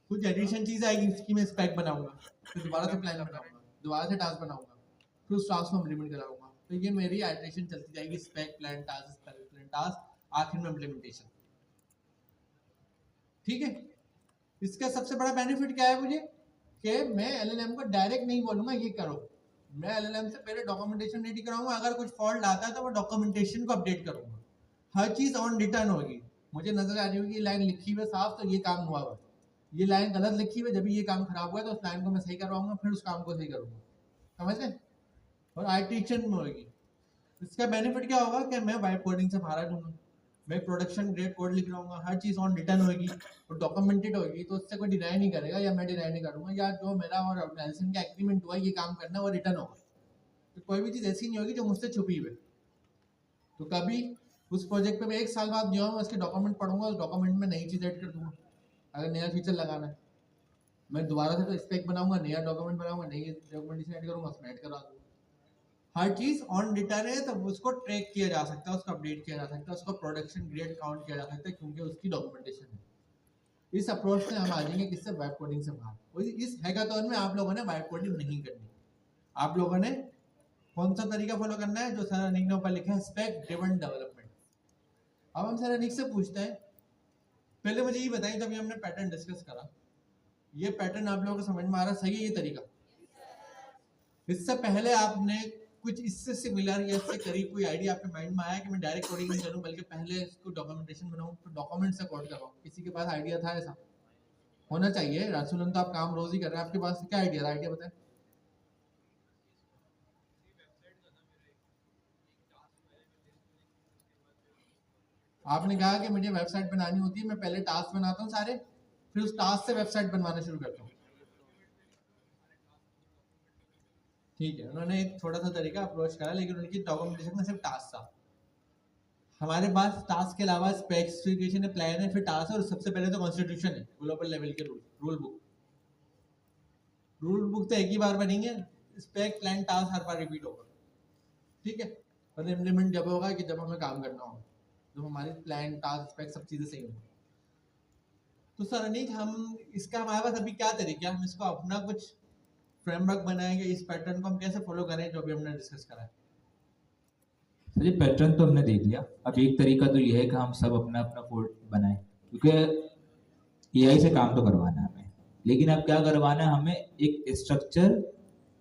कुछ एडिशन चीज़ आएगी, इसकी मैं स्पेक बनाऊंगा, फिर दोबारा से प्लान बनाऊंगा, दोबारा से टास्क बनाऊंगा, फिर उस टास्क को इम्प्लीमेंट कराऊंगा। तो ये मेरी आइटरेशन चलती जाएगी, spec, plan, task, spec, plan, task, आखिर में इम्प्लीमेंटेशन। ठीक है, इसका सबसे बड़ा बेनिफिट क्या है मुझे, कि मैं एलएलएम को डायरेक्ट नहीं बोलूंगा ये करो, मैं एलएलएम से पहले डॉक्यूमेंटेशन रेडी कराऊंगा, अगर कुछ फॉल्ट आता है तो वो डॉक्यूमेंटेशन को अपडेट करूंगा, हर चीज ऑन रिटर्न होगी। मुझे नजर आ रही होगी ये लाइन लिखी हुई साफ, तो ये काम हुआ हुआ, ये लाइन गलत लिखी हुई, जब ये काम खराब हुआ तो उस लाइन को मैं सही करवाऊंगा, फिर उस काम को सही करूंगा, समझ गए? और आइटरेशन में होगी। इसका बेनिफिट क्या होगा कि मैं वाइब कोडिंग से बाहर आ जाऊंगा, मैं प्रोडक्शन ग्रेड कोड लिख रहा हूँ, हर चीज़ ऑन रिटर्न होगी और डॉक्यूमेंटेड होगी, तो उससे कोई डिनाई नहीं करेगा या मैं डिनाई नहीं करूँगा, या जो मेरा और ऑर्गेनाइजेशन का एग्रीमेंट हुआ ये काम करना वो रिटर्न होगा। तो कोई भी चीज़ ऐसी नहीं होगी जो मुझसे छुपी हुई। तो कभी उस प्रोजेक्ट पे मैं 1 साल बाद जो मैं उसके डॉक्यूमेंट पढ़ूंगा, उस डॉक्यूमेंट में नई चीज़ ऐड कर दूंगा। अगर नया फीचर लगाना है मैं दोबारा से तो स्पेक बनाऊंगा, नया डॉक्यूमेंट बनाऊंगा, नई डॉक्यूमेंटेशन ऐड करूँगा, उसमें ऐड करा दूंगा। हर चीज ऑन रिटर्न है, तो उसको ट्रैक किया जा सकता है, उसको अपडेट किया जा सकता है, उसको प्रोडक्शन ग्रेड काउंट किया जा सकता है, क्योंकि उसकी डॉक्यूमेंटेशन है। इस अप्रोच से हम आ जाएंगे किससे, वाइब कोडिंग से बाहर। और इस हैकाथॉन में आप लोगों ने वाइब कोडिंग नहीं करनी। आप लोगों ने कौन सा तरीका फॉलो करना है, जो सर अनिक ने ऊपर लिखा है, स्पेक ड्रिवन डेवलपमेंट। अब हम सर अनिक से पूछते हैं, पहले मुझे ये बताइए, जब ये हमने पैटर्न डिस्कस करा, ये पैटर्न आप लोगों को समझ में आ रहा सही है ये तरीका? इससे पहले आपने कुछ इससे सिमिलर या इससे करीब कोई आइडिया आपके माइंड में आया कि मैं डायरेक्ट कोडिंग नहीं करूं बल्कि पहले इसको डॉक्यूमेंटेशन बनाऊं फिर डॉक्यूमेंट से कोड कराऊं? किसी के पास आइडिया था? ऐसा होना चाहिए। रासुलन तो आप काम रोज ही कर रहे हैं, आपके पास क्या आइडिया था? आइडिया बताएं। आपने कहा कि मुझे वेबसाइट बनानी होती है, मैं पहले टास्क बनाता हूँ सारे, फिर उस टास्क से वेबसाइट बनवाना शुरू करता हूँ। ठीक है, उन्होंने एक छोटा सा तरीका अप्रोच करा, लेकिन उनकी डॉक्यूमेंटेशन में सिर्फ टास्क था। हमारे पास टास्क के अलावा स्पेसिफिकेशन है, प्लान है, फिर टास्क है, और सबसे पहले तो कॉन्स्टिट्यूशन है, ग्लोबल लेवल के रूल बुक। रूल बुक तो एक ही बार बनेंगे, स्पेक प्लान टास्क हर बार रिपीट होगा। ठीक है, पर इम्प्लीमेंट जब होगा कि जब हमें काम करना होगा, जब हमारी प्लान टास्क स्पेक सब चीज़ें सही होंगी। तो सर अनिक, हम इसका हमारे पास अभी क्या तरीका है, हम इसको अपना कुछ फ्रेमवर्क बनाएंगे, इस पैटर्न को हम कैसे फॉलो करें जो भी हमने डिस्कस करा है? सर ये पैटर्न तो हमने देख लिया। अब एक तरीका तो ये है कि हम सब अपना अपना कोड बनाएं, क्योंकि एआई से काम तो करवाना है हमें, लेकिन अब क्या करवाना है, हमें एक स्ट्रक्चर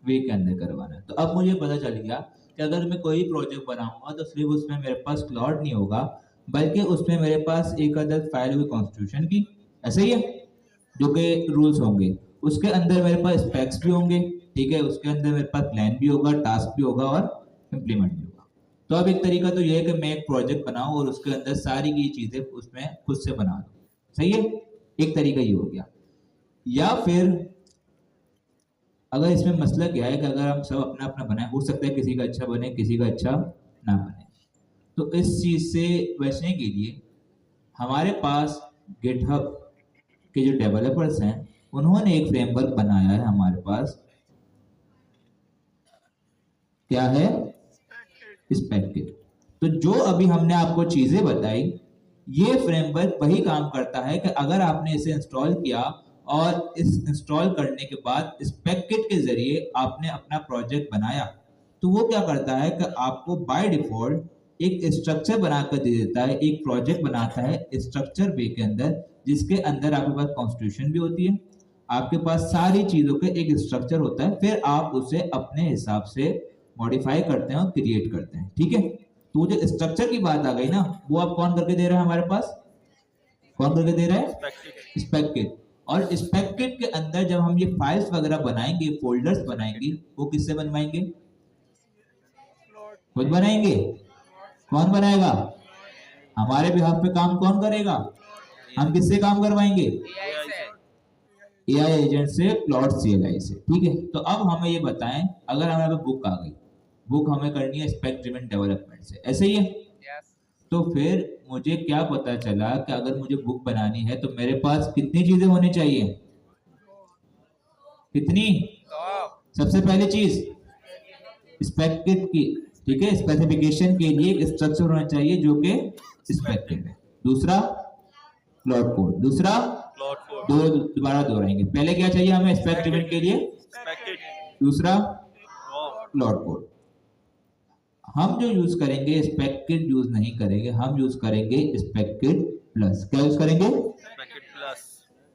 वे के अंदर करवाना है। तो अब मुझे पता चल गया कि अगर मैं कोई प्रोजेक्ट बनाऊंगा तो सिर्फ उसमें मेरे पास क्लाउड नहीं होगा, बल्कि उसमें मेरे पास एक अदर फाइल होगी कॉन्स्टिट्यूशन की, ऐसे ही है, जो कि रूल्स होंगे। उसके अंदर मेरे पास स्पेक्स भी होंगे, ठीक है, उसके अंदर मेरे पास प्लान भी होगा, टास्क भी होगा और इम्प्लीमेंट भी होगा। तो अब एक तरीका तो ये है कि मैं एक प्रोजेक्ट बनाऊं और उसके अंदर सारी की चीजें उसमें खुद से बना दूं, सही है, एक तरीका ये हो गया। या फिर अगर इसमें मसला क्या है कि अगर हम सब अपना अपना बनाए, हो सकता है किसी का अच्छा बने किसी का अच्छा ना बने, तो इस चीज से बचने के लिए हमारे पास गिटहब के जो डेवलपर्स हैं उन्होंने एक फ्रेमवर्क बनाया है हमारे पास, क्या है, स्पेक्किट। तो जो अभी हमने आपको चीजें बताई, ये फ्रेमवर्क वही काम करता है कि अगर आपने इसे इंस्टॉल किया और इस इंस्टॉल करने के बाद स्पेक्किट के जरिए आपने अपना प्रोजेक्ट बनाया, तो वो क्या करता है कि आपको बाय डिफॉल्ट एक स्ट्रक्चर बनाकर दे देता है, एक प्रोजेक्ट बनाता है स्ट्रक्चर वे के अंदर, जिसके अंदर आपके पास कॉन्स्टिट्यूशन भी होती है, आपके पास सारी चीजों के एक स्ट्रक्चर होता है, फिर आप उसे अपने हिसाब से मॉडिफाई करते हैं और क्रिएट करते हैं। ठीक है, तो जो स्ट्रक्चर की बात आ गई ना, वो आप कौन करके दे रहा है हमारे पास, कौन करके दे रहा है, स्पेक्किट। और स्पेक्किट के अंदर जब हम ये फाइल्स वगैरह बनाएंगे, फोल्डर्स बनाएंगे, वो किससे बनवाएंगे, खुद बनाएंगे। कौन बनाएगा, हमारे बिहाफ पे काम कौन करेगा, हम किससे काम करवाएंगे, एआई एजेंट से, क्लाउड सीएलआई से। ठीक है, तो अब हमें ये बताएं, अगर हमारे पास बुक आ गई, बुक हमें करनी है स्पेक ड्रिवन डेवलपमेंट से, ऐसे ही है, तो फिर मुझे क्या पता चला कि अगर मुझे बुक बनानी है तो मेरे पास कितनी चीजें होनी चाहिए, कितनी, सबसे पहली चीज स्पेक्किट की, ठीक है, स्पेसिफिकेशन के लिए एक स्ट्रक्चर होना चाहिए जो कि स्पेक्किट है। दूसरा क्लाउड कोड, दूसरा दो दोबारा दोहराएंगे, पहले क्या चाहिए हमें स्पेक ड्रिवन के लिए, दूसरा क्लाउड कोड। हम जो यूज करेंगे स्पेक्किट यूज नहीं करेंगे, हम यूज करेंगे स्पेक्किट प्लस। क्या यूज करेंगे,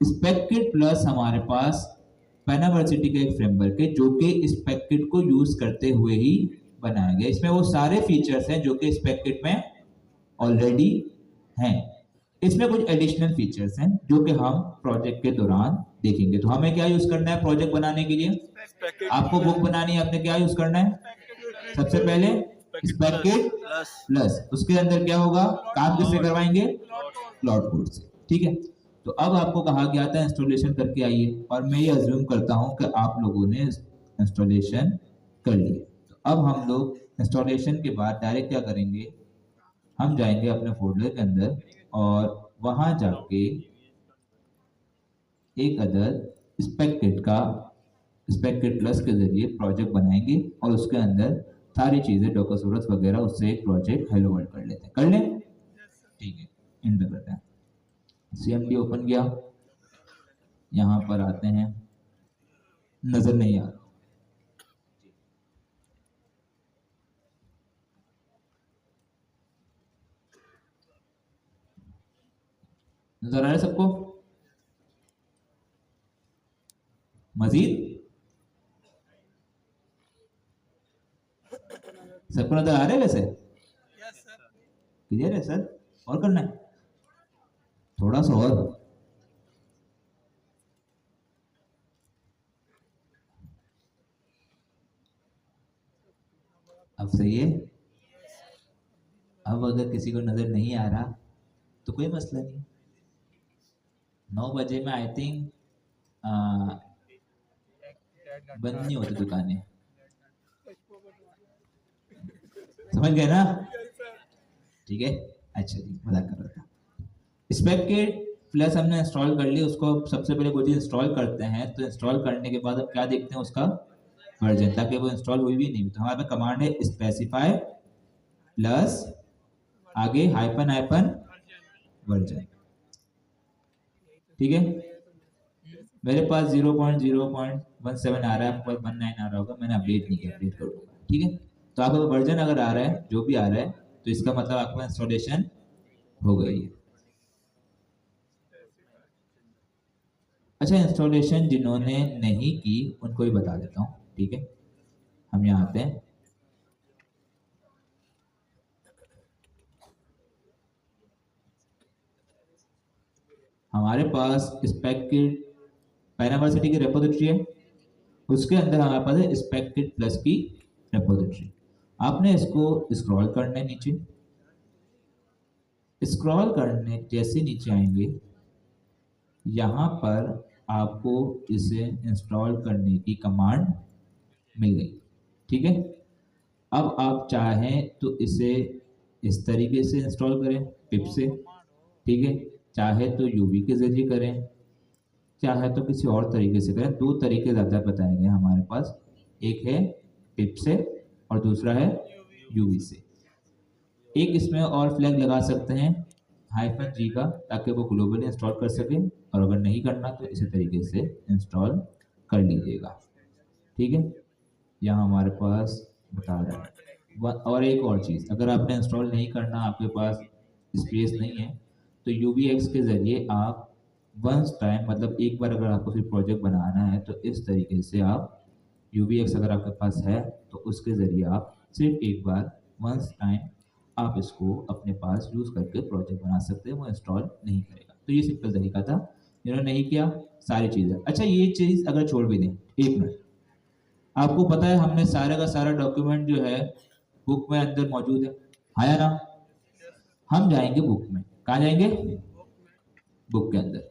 स्पेक्किट प्लस हमारे पास पेनावर्सिटी का एक फ्रेमवर्क है जो कि स्पेक्किट को यूज करते हुए ही बनाया गया। इसमें वो सारे फीचर्स हैं जो कि स्पेक्किट में ऑलरेडी हैं, इसमें कुछ एडिशनल फीचर्स हैं जो कि हम प्रोजेक्ट के दौरान देखेंगे। तो हमें क्या यूज करना है प्रोजेक्ट बनाने के लिए, आपको बुक बनानी है, आपने क्या यूज करना है, सबसे पहले स्पेक्किट प्लस, उसके अंदर क्या होगा, काम किससे करवाएंगे, क्लाउड कोड से। ठीक है, तो अब आपको कहा गया था इंस्टॉलेशन करके आइए, और मैं ये अज्यूम करता हूं कि आप लोगों ने इंस्टॉलेशन कर लिए। तो अब हम लोग इंस्टॉलेशन के बाद डायरेक्ट क्या करेंगे, हम जाएंगे अपने फोल्डर के अंदर और वहां जाके एक अदर स्पेक्किट प्लस के जरिए प्रोजेक्ट बनाएंगे और उसके अंदर सारी चीजें डॉकरसोरस वगैरह, उससे एक प्रोजेक्ट हेलो वर्ल्ड कर लेते हैं, कर लें, ठीक है, एंटर करते हैं, सीएमडी ओपन किया, यहाँ पर आते हैं, नजर नहीं आ रहा, नजर आ रहा है सबको? मजीद सबको नजर आ रहे हैं वैसे? क्लियर है सर? और करना है थोड़ा सा और। अब सही है? अब अगर किसी को नजर नहीं आ रहा तो कोई मसला नहीं। 9 बजे में आई थिंक बंद नहीं होती दुकानें, समझ गए ना? ठीक है, अच्छा जी, मजाक कर रहा था। स्पेक किट प्लस हमने इंस्टॉल कर लिया, उसको सबसे पहले कोई चीज इंस्टॉल करते हैं तो इंस्टॉल करने के बाद अब क्या देखते हैं उसका वर्जन, ताकि वो इंस्टॉल हुई भी नहीं। तो हमारे पास कमांड है स्पेसिफाई प्लस आगे हाइफन हाइफन वर्जन। ठीक है, मेरे पास 0.0.17 आ रहा है, आपके पास 19 आ रहा होगा, मैंने अपडेट नहीं किया, अपडेट कर दूंगा। ठीक है, तो आपका वर्जन अगर आ रहा है, जो भी आ रहा है, तो इसका मतलब आपका इंस्टॉलेशन हो गई है। अच्छा, इंस्टॉलेशन जिन्होंने नहीं की उनको भी बता देता हूँ। ठीक है, हम यहाँ आते हैं, हमारे पास स्पेक किट पैनावर्सिटी की रेपोजिटरी है, उसके अंदर हमारे पास है स्पेक किट प्लस की रेपोजिटरी। आपने इसको स्क्रॉल करना है नीचे, स्क्रॉल करने जैसे नीचे आएंगे यहाँ पर आपको इसे इंस्टॉल करने की कमांड मिल गई। ठीक है, अब आप चाहें तो इसे इस तरीके से इंस्टॉल करें पिप से, ठीक है, चाहे तो यूवी के जरिए करें, चाहे तो किसी और तरीके से करें। दो तरीके ज़्यादा बताए गए हमारे पास, एक है पिप से और दूसरा है यूवी से। एक इसमें और फ्लैग लगा सकते हैं -G का, ताकि वो ग्लोबली इंस्टॉल कर सके, और अगर नहीं करना तो इसी तरीके से इंस्टॉल कर लीजिएगा। ठीक है, यहाँ हमारे पास बता रहा है। और एक और चीज़, अगर आपने इंस्टॉल नहीं करना, आपके पास स्पेस नहीं है, तो UVX के ज़रिए आप वंस टाइम, मतलब एक बार अगर आपको सिर्फ प्रोजेक्ट बनाना है तो इस तरीके से आप UVX अगर आपके पास है तो उसके ज़रिए आप सिर्फ एक बार वंस टाइम आप इसको अपने पास यूज़ करके प्रोजेक्ट बना सकते हैं, वो इंस्टॉल नहीं करेगा। तो ये सिंपल तरीका था, जिन्होंने नहीं किया सारी चीज़ें। अच्छा, ये चीज़ अगर छोड़ भी दें, एक मिनट, आपको पता है हमने सारे का सारा डॉक्यूमेंट जो है बुक में अंदर मौजूद है या ना? हम जाएंगे बुक में, कहाँ जाएंगे? बुक के अंदर।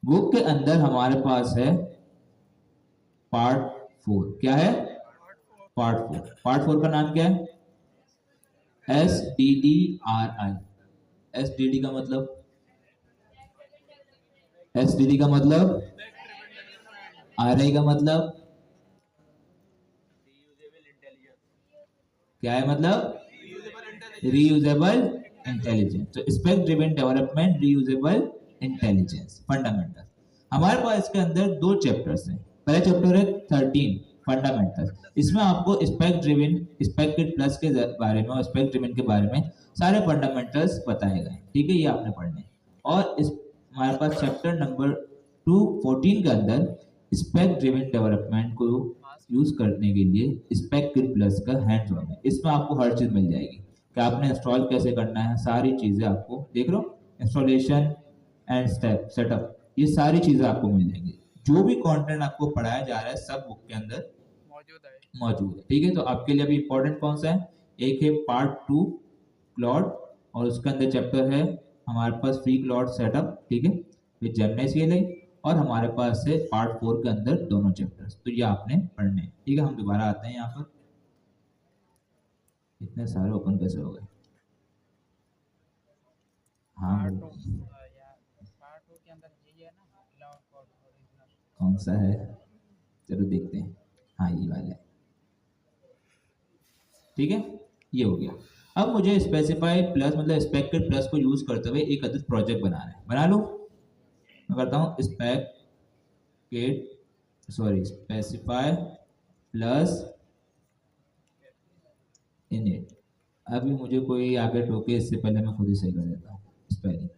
बुक के अंदर हमारे पास है पार्ट 4। क्या है? पार्ट 4। पार्ट 4 का नाम क्या है? SDDRI। SDD का मतलब, SDD का मतलब, RI का मतलब क्या है? मतलब रीयूजेबल इंटेलिजेंस। तो spec driven development reusable intelligence fundamental. हमारे पास इसके अंदर 2 चैप्टर्स हैं। पहला चैप्टर है 13 फंडामेंटल, इसमें आपको spec driven, spec kit plus के बारे में और स्पेक ड्रिवन के बारे में सारे फंडामेंटल्स बताए गए। ठीक है, ये आपने पढ़ने। और इस हमारे पास चैप्टर नंबर 14 के अंदर स्पेक ड्रिवन डेवलपमेंट को यूज करने के लिए स्पेक किट प्लस का हैंड्स ऑन है। इसमें आपको हर चीज मिल जाएगी कि आपने इंस्टॉल कैसे करना है, सारी चीजें आपको, देख लो, इंस्टॉलेशन एंड स्टेप सेटअप, ये सारी चीजें आपको मिल जाएंगी। जो भी कंटेंट आपको पढ़ाया जा रहा है सब बुक के अंदर मौजूद है। ठीक है, तो आपके लिए अभी इंपॉर्टेंट कौन सा है? एक है पार्ट 2 क्लॉड, और उसके अंदर चैप्टर है हमारे पास फ्री क्लॉड सेटअप, ठीक है, विद जेमिनी CLI, और हमारे पास है पार्ट 4 के अंदर दोनों चैप्टर्स। तो ये आपने पढ़ने हैं। ठीक है, हम दोबारा आते हैं यहाँ पर। इतने सारे ओपन कैसे हो गए? हाँ, कौन सा है? चलो देखते हैं। हाँ, ये वाला है। ठीक है, ये हो गया। अब मुझे स्पेसिफाई प्लस मतलब स्पेक किट प्लस को यूज करते हुए एक अधिक प्रोजेक्ट बनाना है। बना लूं? मैं करता हूँ स्पेक स्पेसिफाई प्लस इनिट। अभी मुझे कोई आगे टोके इससे पहले मैं खुद ही सही कर देता हूँ स्पेलिंग,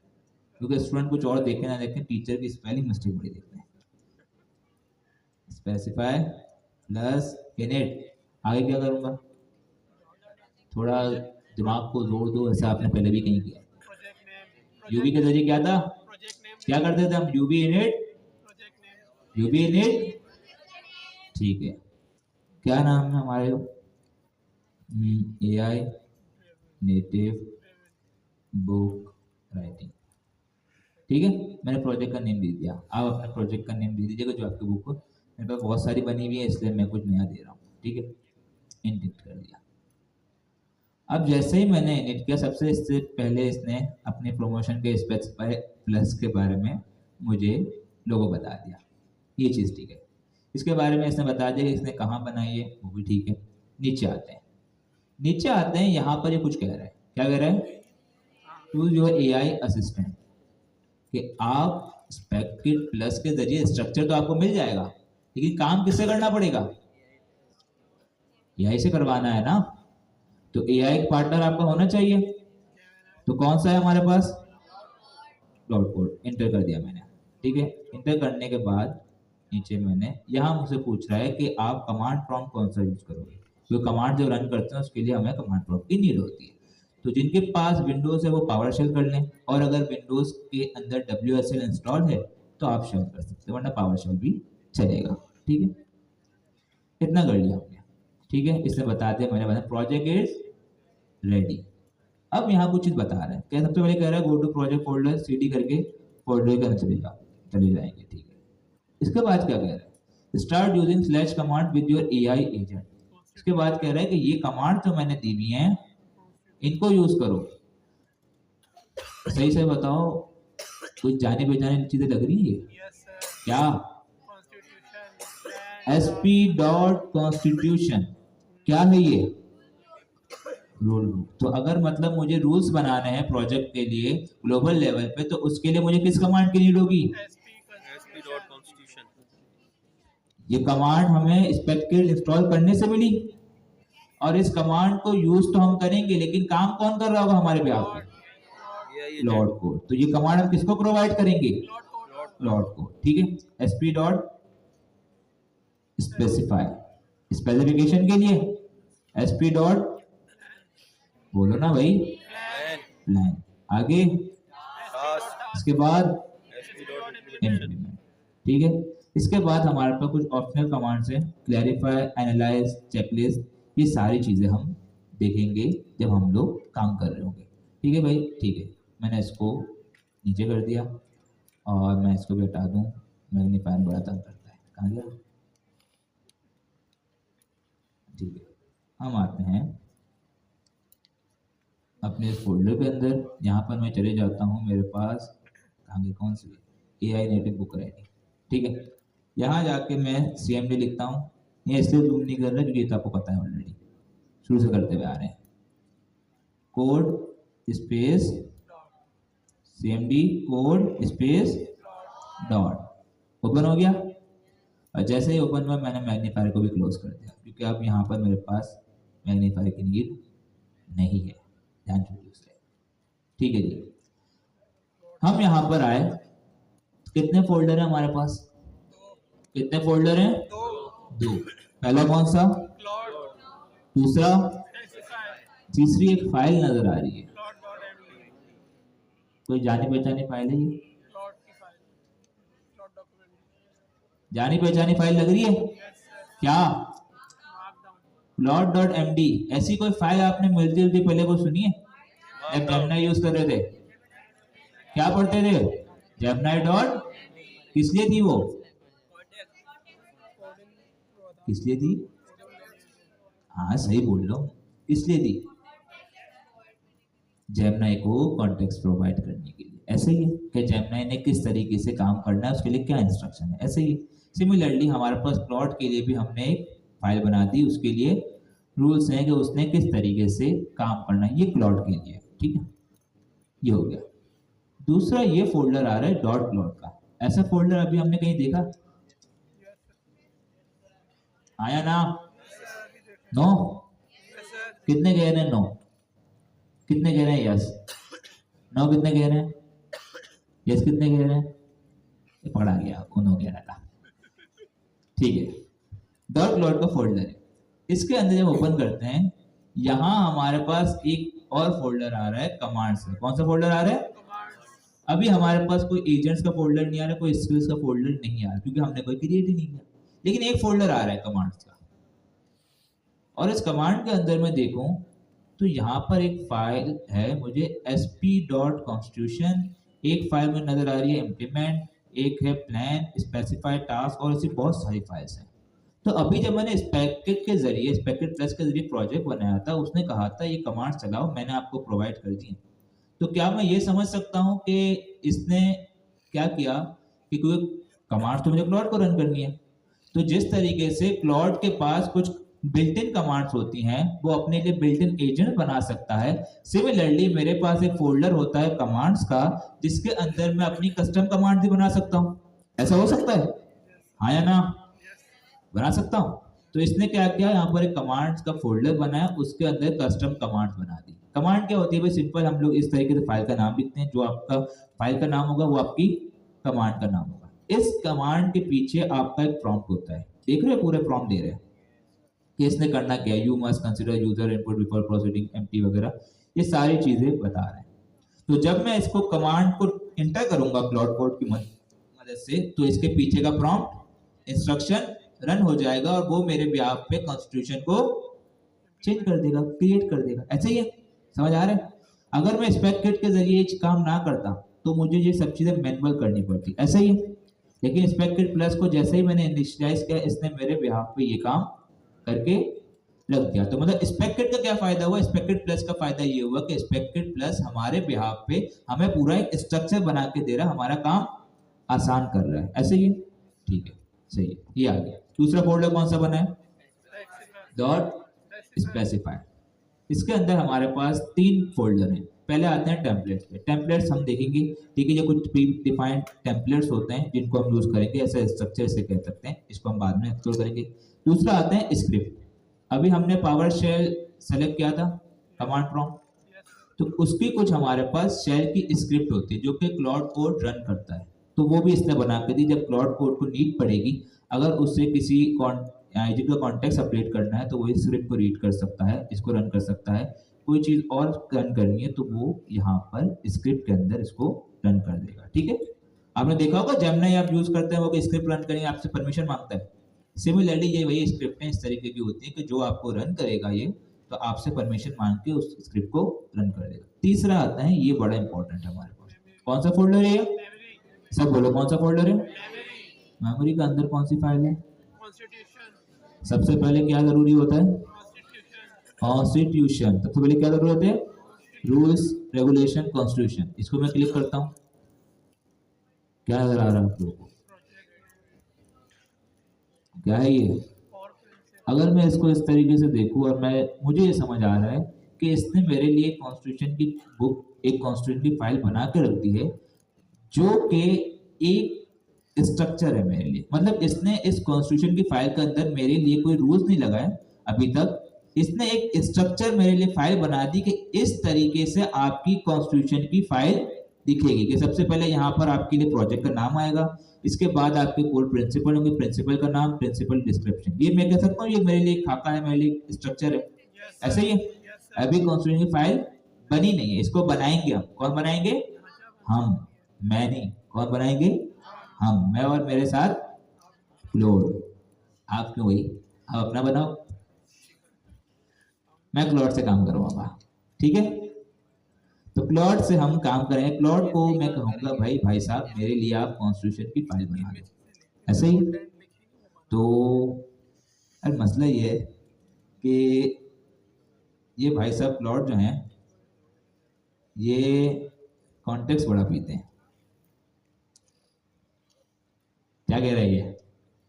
क्योंकि स्टूडेंट कुछ और देखे ना देखे, टीचर की स्पेलिंग मिस्टेक बड़ी देखते हैं। स्पेसिफाई प्लस इनिट, आगे क्या करूँगा, थोड़ा दिमाग को जोड़ दो, ऐसा आपने पहले भी कहीं किया। यूवी के जरिए क्या था, क्या करते थे हम, यूवी इनिट, यूवी इनिट, ठीक है। क्या नाम है हमारे, AI नेटिव बुक राइटिंग, ठीक है। मैंने प्रोजेक्ट का नेम दे दिया, आप अपने प्रोजेक्ट का नेम दे दीजिएगा जो आपके बुक, मेरे पास बहुत सारी बनी हुई है इसलिए मैं कुछ नया दे रहा हूँ, ठीक है। इंडिट कर दिया। अब जैसे ही मैंने इनिट किया, सबसे इससे पहले इसने अपने प्रमोशन के स्पेसिफाई प्लस के बारे में मुझे लोगो बता दिया, ये चीज़ ठीक है। इसके बारे में इसने बता दिया कि इसने कहाँ बनाई है, वो भी ठीक है। नीचे आते हैं, नीचे आते हैं, यहाँ पर ये कुछ कह रहा है, क्या कह रहा है, टू योर AI असिस्टेंट, कि आप स्पेककिट प्लस के जरिए स्ट्रक्चर तो आपको मिल जाएगा, लेकिन काम किससे करना पड़ेगा, AI से करवाना है ना। तो AI पार्टनर आपका होना चाहिए, तो कौन सा है हमारे पास, डॉट कोड। इंटर कर दिया मैंने, ठीक है। इंटर करने के बाद नीचे मैंने, यहाँ मुझसे पूछ रहा है कि आप कमांड प्रॉम्प्ट कौन सा यूज करोगे, तो कमांड जो रन करते हैं उसके लिए हमें कमांड प्रॉम्प्ट की नीड होती है। तो जिनके पास विंडोज है वो पावर शेल कर लें, और अगर विंडोज के अंदर WSL इंस्टॉल है तो आप शेल कर सकते हैं, वरना पावर शेल भी चलेगा, ठीक है। इतना कर लिया हमने, ठीक है। इसने बता दिया, मैंने बताया प्रोजेक्ट इज रेडी। अब यहाँ कुछ चीज बता रहा है, क्या सबसे पहले कह रहा है go to project folder, CD करके फोल्डर के अंदर चले जाएंगे, ठीक है। इसके बाद क्या कह रहा है, start using slash command with your AI agent. इसके बाद कह रहा है कि ये कमांड जो मैंने दी हुई है इनको यूज करो। सही से बताओ, कुछ जाने पहचाने चीजें लग रही है क्या, SP.constitution क्या है ये, रूल बुक। तो अगर मतलब मुझे रूल्स बनाने हैं प्रोजेक्ट के लिए ग्लोबल लेवल पे, तो उसके लिए मुझे किस कमांड की नीड होगी, SP.constitution। ये कमांड हमें स्पेककिट इंस्टॉल करने से मिली, और इस कमांड को यूज तो हम करेंगे, लेकिन काम कौन कर रहा होगा हमारे बेहाफ पे, लॉर्ड कोड। तो ये कमांड हम किसको प्रोवाइड करेंगे, लॉर्ड कोड, ठीक है। SP.स्पेसिफाई, स्पेसिफिकेशन के लिए SP. बोलो ना भाई, प्लान। आगे इसके बाद इम्प्लीमेंट, ठीक है। इसके बाद हमारे पास कुछ ऑप्शनल कमांड्स हैं, क्लैरिफाई, एनालाइज, चेकलिस्ट, ये सारी चीजें हम देखेंगे जब हम लोग काम कर रहे होंगे, ठीक है भाई, ठीक है। मैंने इसको नीचे कर दिया, और मैं इसको भी हटा दूं, मैग्नीफायर बड़ा तंग करता है, कहाँ गया, ठीक है। हम आते हैं अपने इस फोल्डर के अंदर, यहाँ पर मैं चले जाता हूँ, मेरे पास आगे कौन सी AI नेटिव बुक राइटिंग, ठीक है। यहाँ जाके मैं CMD लिखता हूँ, ये इसलिए जूम नहीं कर रहा क्योंकि ये तो आपको पता है ऑलरेडी, शुरू से करते हुए आ रहे हैं। Code space CMD code space dot, open हो गया। और जैसे ही ओपन हुआ मैंने मैग्नीफायर को भी क्लोज कर दिया, क्योंकि अब यहाँ पर मेरे पास मैग्नीफायर की नीड नहीं है, ध्यान से, ठीक है जी। हम यहाँ पर आए, कितने फोल्डर है हमारे पास, कितने फोल्डर हैं, दो। पहला कौन सा, दूसरा, तीसरी एक फाइल नजर आ रही है, कोई जानी पहचानी फाइल है ये, जानी पहचानी फाइल लग रही है क्या, plot.md। ऐसी कोई फाइल आपने मिलती जुलती पहले को सुनी है, जब जेमिनी यूज कर रहे थे क्या पढ़ते थे, जेमिनी डॉट, किस लिए थी वो, किस लिए थी, हाँ सही बोल रहा हूँ, इसलिए थी जेमिनी को कॉन्टेक्स्ट प्रोवाइड करने के लिए। ऐसे ही है कि जेमिनी ने किस तरीके से काम करना है, उसके लिए क्या इंस्ट्रक्शन है, ऐसे ही। सिमिलरली हमारे पास प्लॉट के लिए भी हमने एक फाइल बना दी, उसके लिए रूल्स हैं कि उसने किस तरीके से काम करना है, ये प्लॉट के लिए, ठीक है, ये हो गया। दूसरा ये फोल्डर आ रहा है डॉट प्लॉट का, ऐसा फोल्डर अभी हमने कहीं देखा, आया ना? नो? कितने कह रहे हैं नो? कितने कह रहे हैं यस? नो कितने कह रहे हैं? यस कितने कह रहे हैं? ये पढ़ा गया, नो कह रहा था। ठीक है, डॉट क्लाउड का फोल्डर है। इसके अंदर जब ओपन करते हैं, यहां हमारे पास एक और फोल्डर आ रहा है कमांड्स का। कौन सा फोल्डर आ रहा है? अभी हमारे पास कोई एजेंट्स का फोल्डर नहीं आ रहा, कोई स्किल्स का फोल्डर नहीं आ रहा, क्योंकि हमने कोई क्रिएट ही नहीं किया। लेकिन एक फोल्डर आ रहा है कमांड्स का, और इस कमांड के अंदर मैं देखूं तो यहाँ पर एक फाइल है मुझे sp.constitution, एक फाइल में नजर आ रही है implement, एक है plan, specify task, और ऐसी बहुत सारी फाइल्स हैं। तो अभी जब मैंने स्पेककिट के जरिए, स्पेककिट प्लस के जरिए प्रोजेक्ट बनाया था, उसने कहा था ये कमांड चलाओ, मैंने आपको प्रोवाइड कर दी। तो क्या मैं ये समझ सकता हूँ कि इसने क्या किया कि कोई कमांड तो मुझे क्लॉड को रन करनी है, तो जिस तरीके से क्लॉड के पास कुछ बिल्ट इन कमांड्स होती हैं, वो अपने लिए बिल्ट इन एजेंट बना सकता है। सिमिलरली मेरे पास एक फोल्डर होता है कमांड्स का, जिसके अंदर मैं अपनी कस्टम कमांड भी बना सकता हूँ। ऐसा हो सकता है? हाँ या ना? बना सकता हूँ। तो इसने क्या किया, यहाँ पर एक कमांड्स का फोल्डर बनाया, उसके अंदर कस्टम कमांड्स बना दी। कमांड क्या होती है भाई? सिंपल, हम लोग इस तरीके से फाइल का नाम लिखते हैं, जो आपका फाइल का नाम होगा वो आपकी कमांड का नाम होगा। इस कमांड के पीछे आपका एक प्रॉम्प्ट होता है। देख रहे हो, पूरे प्रॉम्प्ट दे रहे हैं कि इसने करना क्या है। You must consider user input before proceeding, empty वगैरह, ये सारी चीजें बता रहे हैं। तो जब मैं इसको कमांड को इंटर करूंगा क्लाउड कोड की मदद से, तो इसके पीछे का प्रॉम्प्ट इंस्ट्रक्शन रन हो जाएगा, और वो मेरे बिहाफ पे कॉन्स्टिट्यूशन को चेंज कर देगा, क्रिएट कर देगा। ऐसे ही है, समझ आ रहा है? अगर मैं स्पेककिट के जरिए ये काम ना करता तो मुझे ये सब चीजें मैनुअल करनी पड़ती। ऐसे ही है। लेकिन स्पेककिट प्लस को जैसे ही मैंने इनिशियलाइज किया, इसने मेरे बिहाफ पे ये काम करके रख दिया। तो मतलब स्पेककिट का क्या फायदा हुआ? स्पेककिट प्लस का फायदा ये हुआ कि स्पेककिट प्लस हमारे बिहाफ पे हमें पूरा एक स्ट्रक्चर बना के दे रहा है, हमारा काम आसान कर रहा है। ऐसे ही, ठीक है, सही है, ये आ गया। दूसरा फोल्डर कौन सा बना है? Dot specify. इसके अंदर हमारे पास 3 फोल्डर हैं। पहले आते हैं टेम्पलेट्स पे। टेम्पलेट्स हम देखेंगे, ठीक है, ये कुछ प्री डिफाइंड टेम्पलेट्स होते हैं जिनको हम यूज करेंगे, ऐसा स्ट्रक्चर से कह सकते हैं, इसको हम बाद में एक्सप्लोर करेंगे। दूसरा आते हैं स्क्रिप्ट। अभी हमने पावर शेल सेलेक्ट किया था, कमांड प्रॉम्प्ट, तो उसकी कुछ हमारे पास शेल की स्क्रिप्ट होती है जो कि क्लाउड कोड रन करता है। तो वो भी इसने बना के दी। जब क्लाउड कोड को नीड पड़ेगी, अगर उससे किसी एजेंट का कॉन्टेक्स्ट अपडेट करना है, तो वो इस स्क्रिप्ट को रीड कर सकता है, इसको रन कर सकता है। कोई चीज और रन करनी है तो वो यहाँ पर स्क्रिप्ट के अंदर इसको रन कर देगा। ठीक है, आपने देखा होगा जेमिनी आप यूज करते हैं, वो स्क्रिप्ट रन करेंगे, आपसे परमिशन मांगता है। सिमिलरली ये वही स्क्रिप्टें इस तरीके की होती है कि जो आपको रन करेगा ये, तो आपसे परमिशन मांग के उस स्क्रिप्ट को रन कर देगा। तीसरा आता है, ये बड़ा इंपॉर्टेंट है हमारे पास, कौन सा फोल्डर है ये? सब बोलो, कौन सा फोल्डर है? मेमोरी का अंदर कौन सी फाइल है? सबसे पहले क्या जरूरी होता है? कॉन्स्टिट्यूशन। सबसे पहले क्या जरूरत है? Rules, regulation, constitution. इसको मैं क्लिक करता हूं, क्या नजर आ रहा है आप लोगों को? क्या है ये? अगर मैं इसको इस तरीके से देखूं, और मुझे ये समझ आ रहा है कि इसने मेरे लिए कॉन्स्टिट्यूशन की बुक, एक कॉन्स्टिट्यूशन की फाइल बना के रख दी है, जो कि एक स्ट्रक्चर है मेरे लिए। मतलब इसने इस कॉन्स्टिट्यूशन की फाइल के अंदर मेरे लिए कोई रूल्स नहीं लगाए अभी तक, इसने एक स्ट्रक्चर मेरे लिए फाइल बना दी कि इस तरीके से आपकी कॉन्स्टिट्यूशन की फाइल दिखेगी। कि सबसे पहले यहाँ पर आपके लिए प्रोजेक्ट का नाम आएगा, इसके बाद आपके कोर प्रिंसिपल होंगे, प्रिंसिपल का नाम, प्रिंसिपल डिस्क्रिप्शन। ये मैं कह सकता हूँ ये मेरे लिए खाका है, मेरे लिए स्ट्रक्चर है। ऐसे ही अभी कॉन्स्टिट्यूशन की फाइल बनी नहीं है, इसको बनाएंगे हम। कौन बनाएंगे? हम, मैं नहीं। कौन बनाएंगे? हम, मैं और मेरे साथ क्लाउड। आप क्यों भाई, आप अपना बनाओ, मैं क्लाउड से काम करवाऊंगा। ठीक है, तो क्लाउड से हम काम करेंगे। क्लाउड को मैं कहूंगा भाई साहब मेरे लिए आप कॉन्स्टिट्यूशन की फाइल बना दो, ऐसे ही। तो अरे मसला ये है कि ये भाई साहब क्लाउड जो हैं, ये कॉन्टेक्स्ट बड़ा पीते हैं। क्या कह रहा है ये?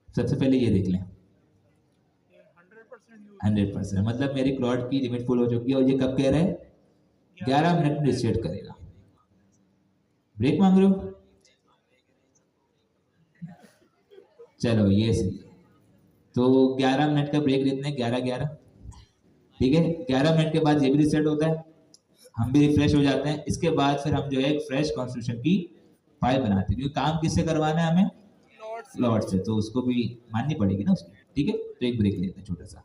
सबसे पहले ये देख लें, 100%। मतलब मेरी क्लाउड की लिमिट फुल हो चुकी है, और ये कब कह रहा है? 11 मिनट में रिसेट करेगा। ब्रेक मांग रहे हो? चलो ये सही है, तो 11 मिनट का ब्रेक लेते हैं, 11-11, ठीक है। 11 मिनट के बाद ये भी रिसेट होता है, हम भी रिफ्रेश हो जाते हैं। इसके बाद फिर हम जो है एक फ्रेश कॉन्स्टिट्यूशन की फाइल बनाते हैं, क्योंकि काम किससे करवाना है हमें, लॉर्ड से, तो उसको भी माननी पड़ेगी ना उसकी, ठीक है। तो एक ब्रेक लेते हैं छोटा सा।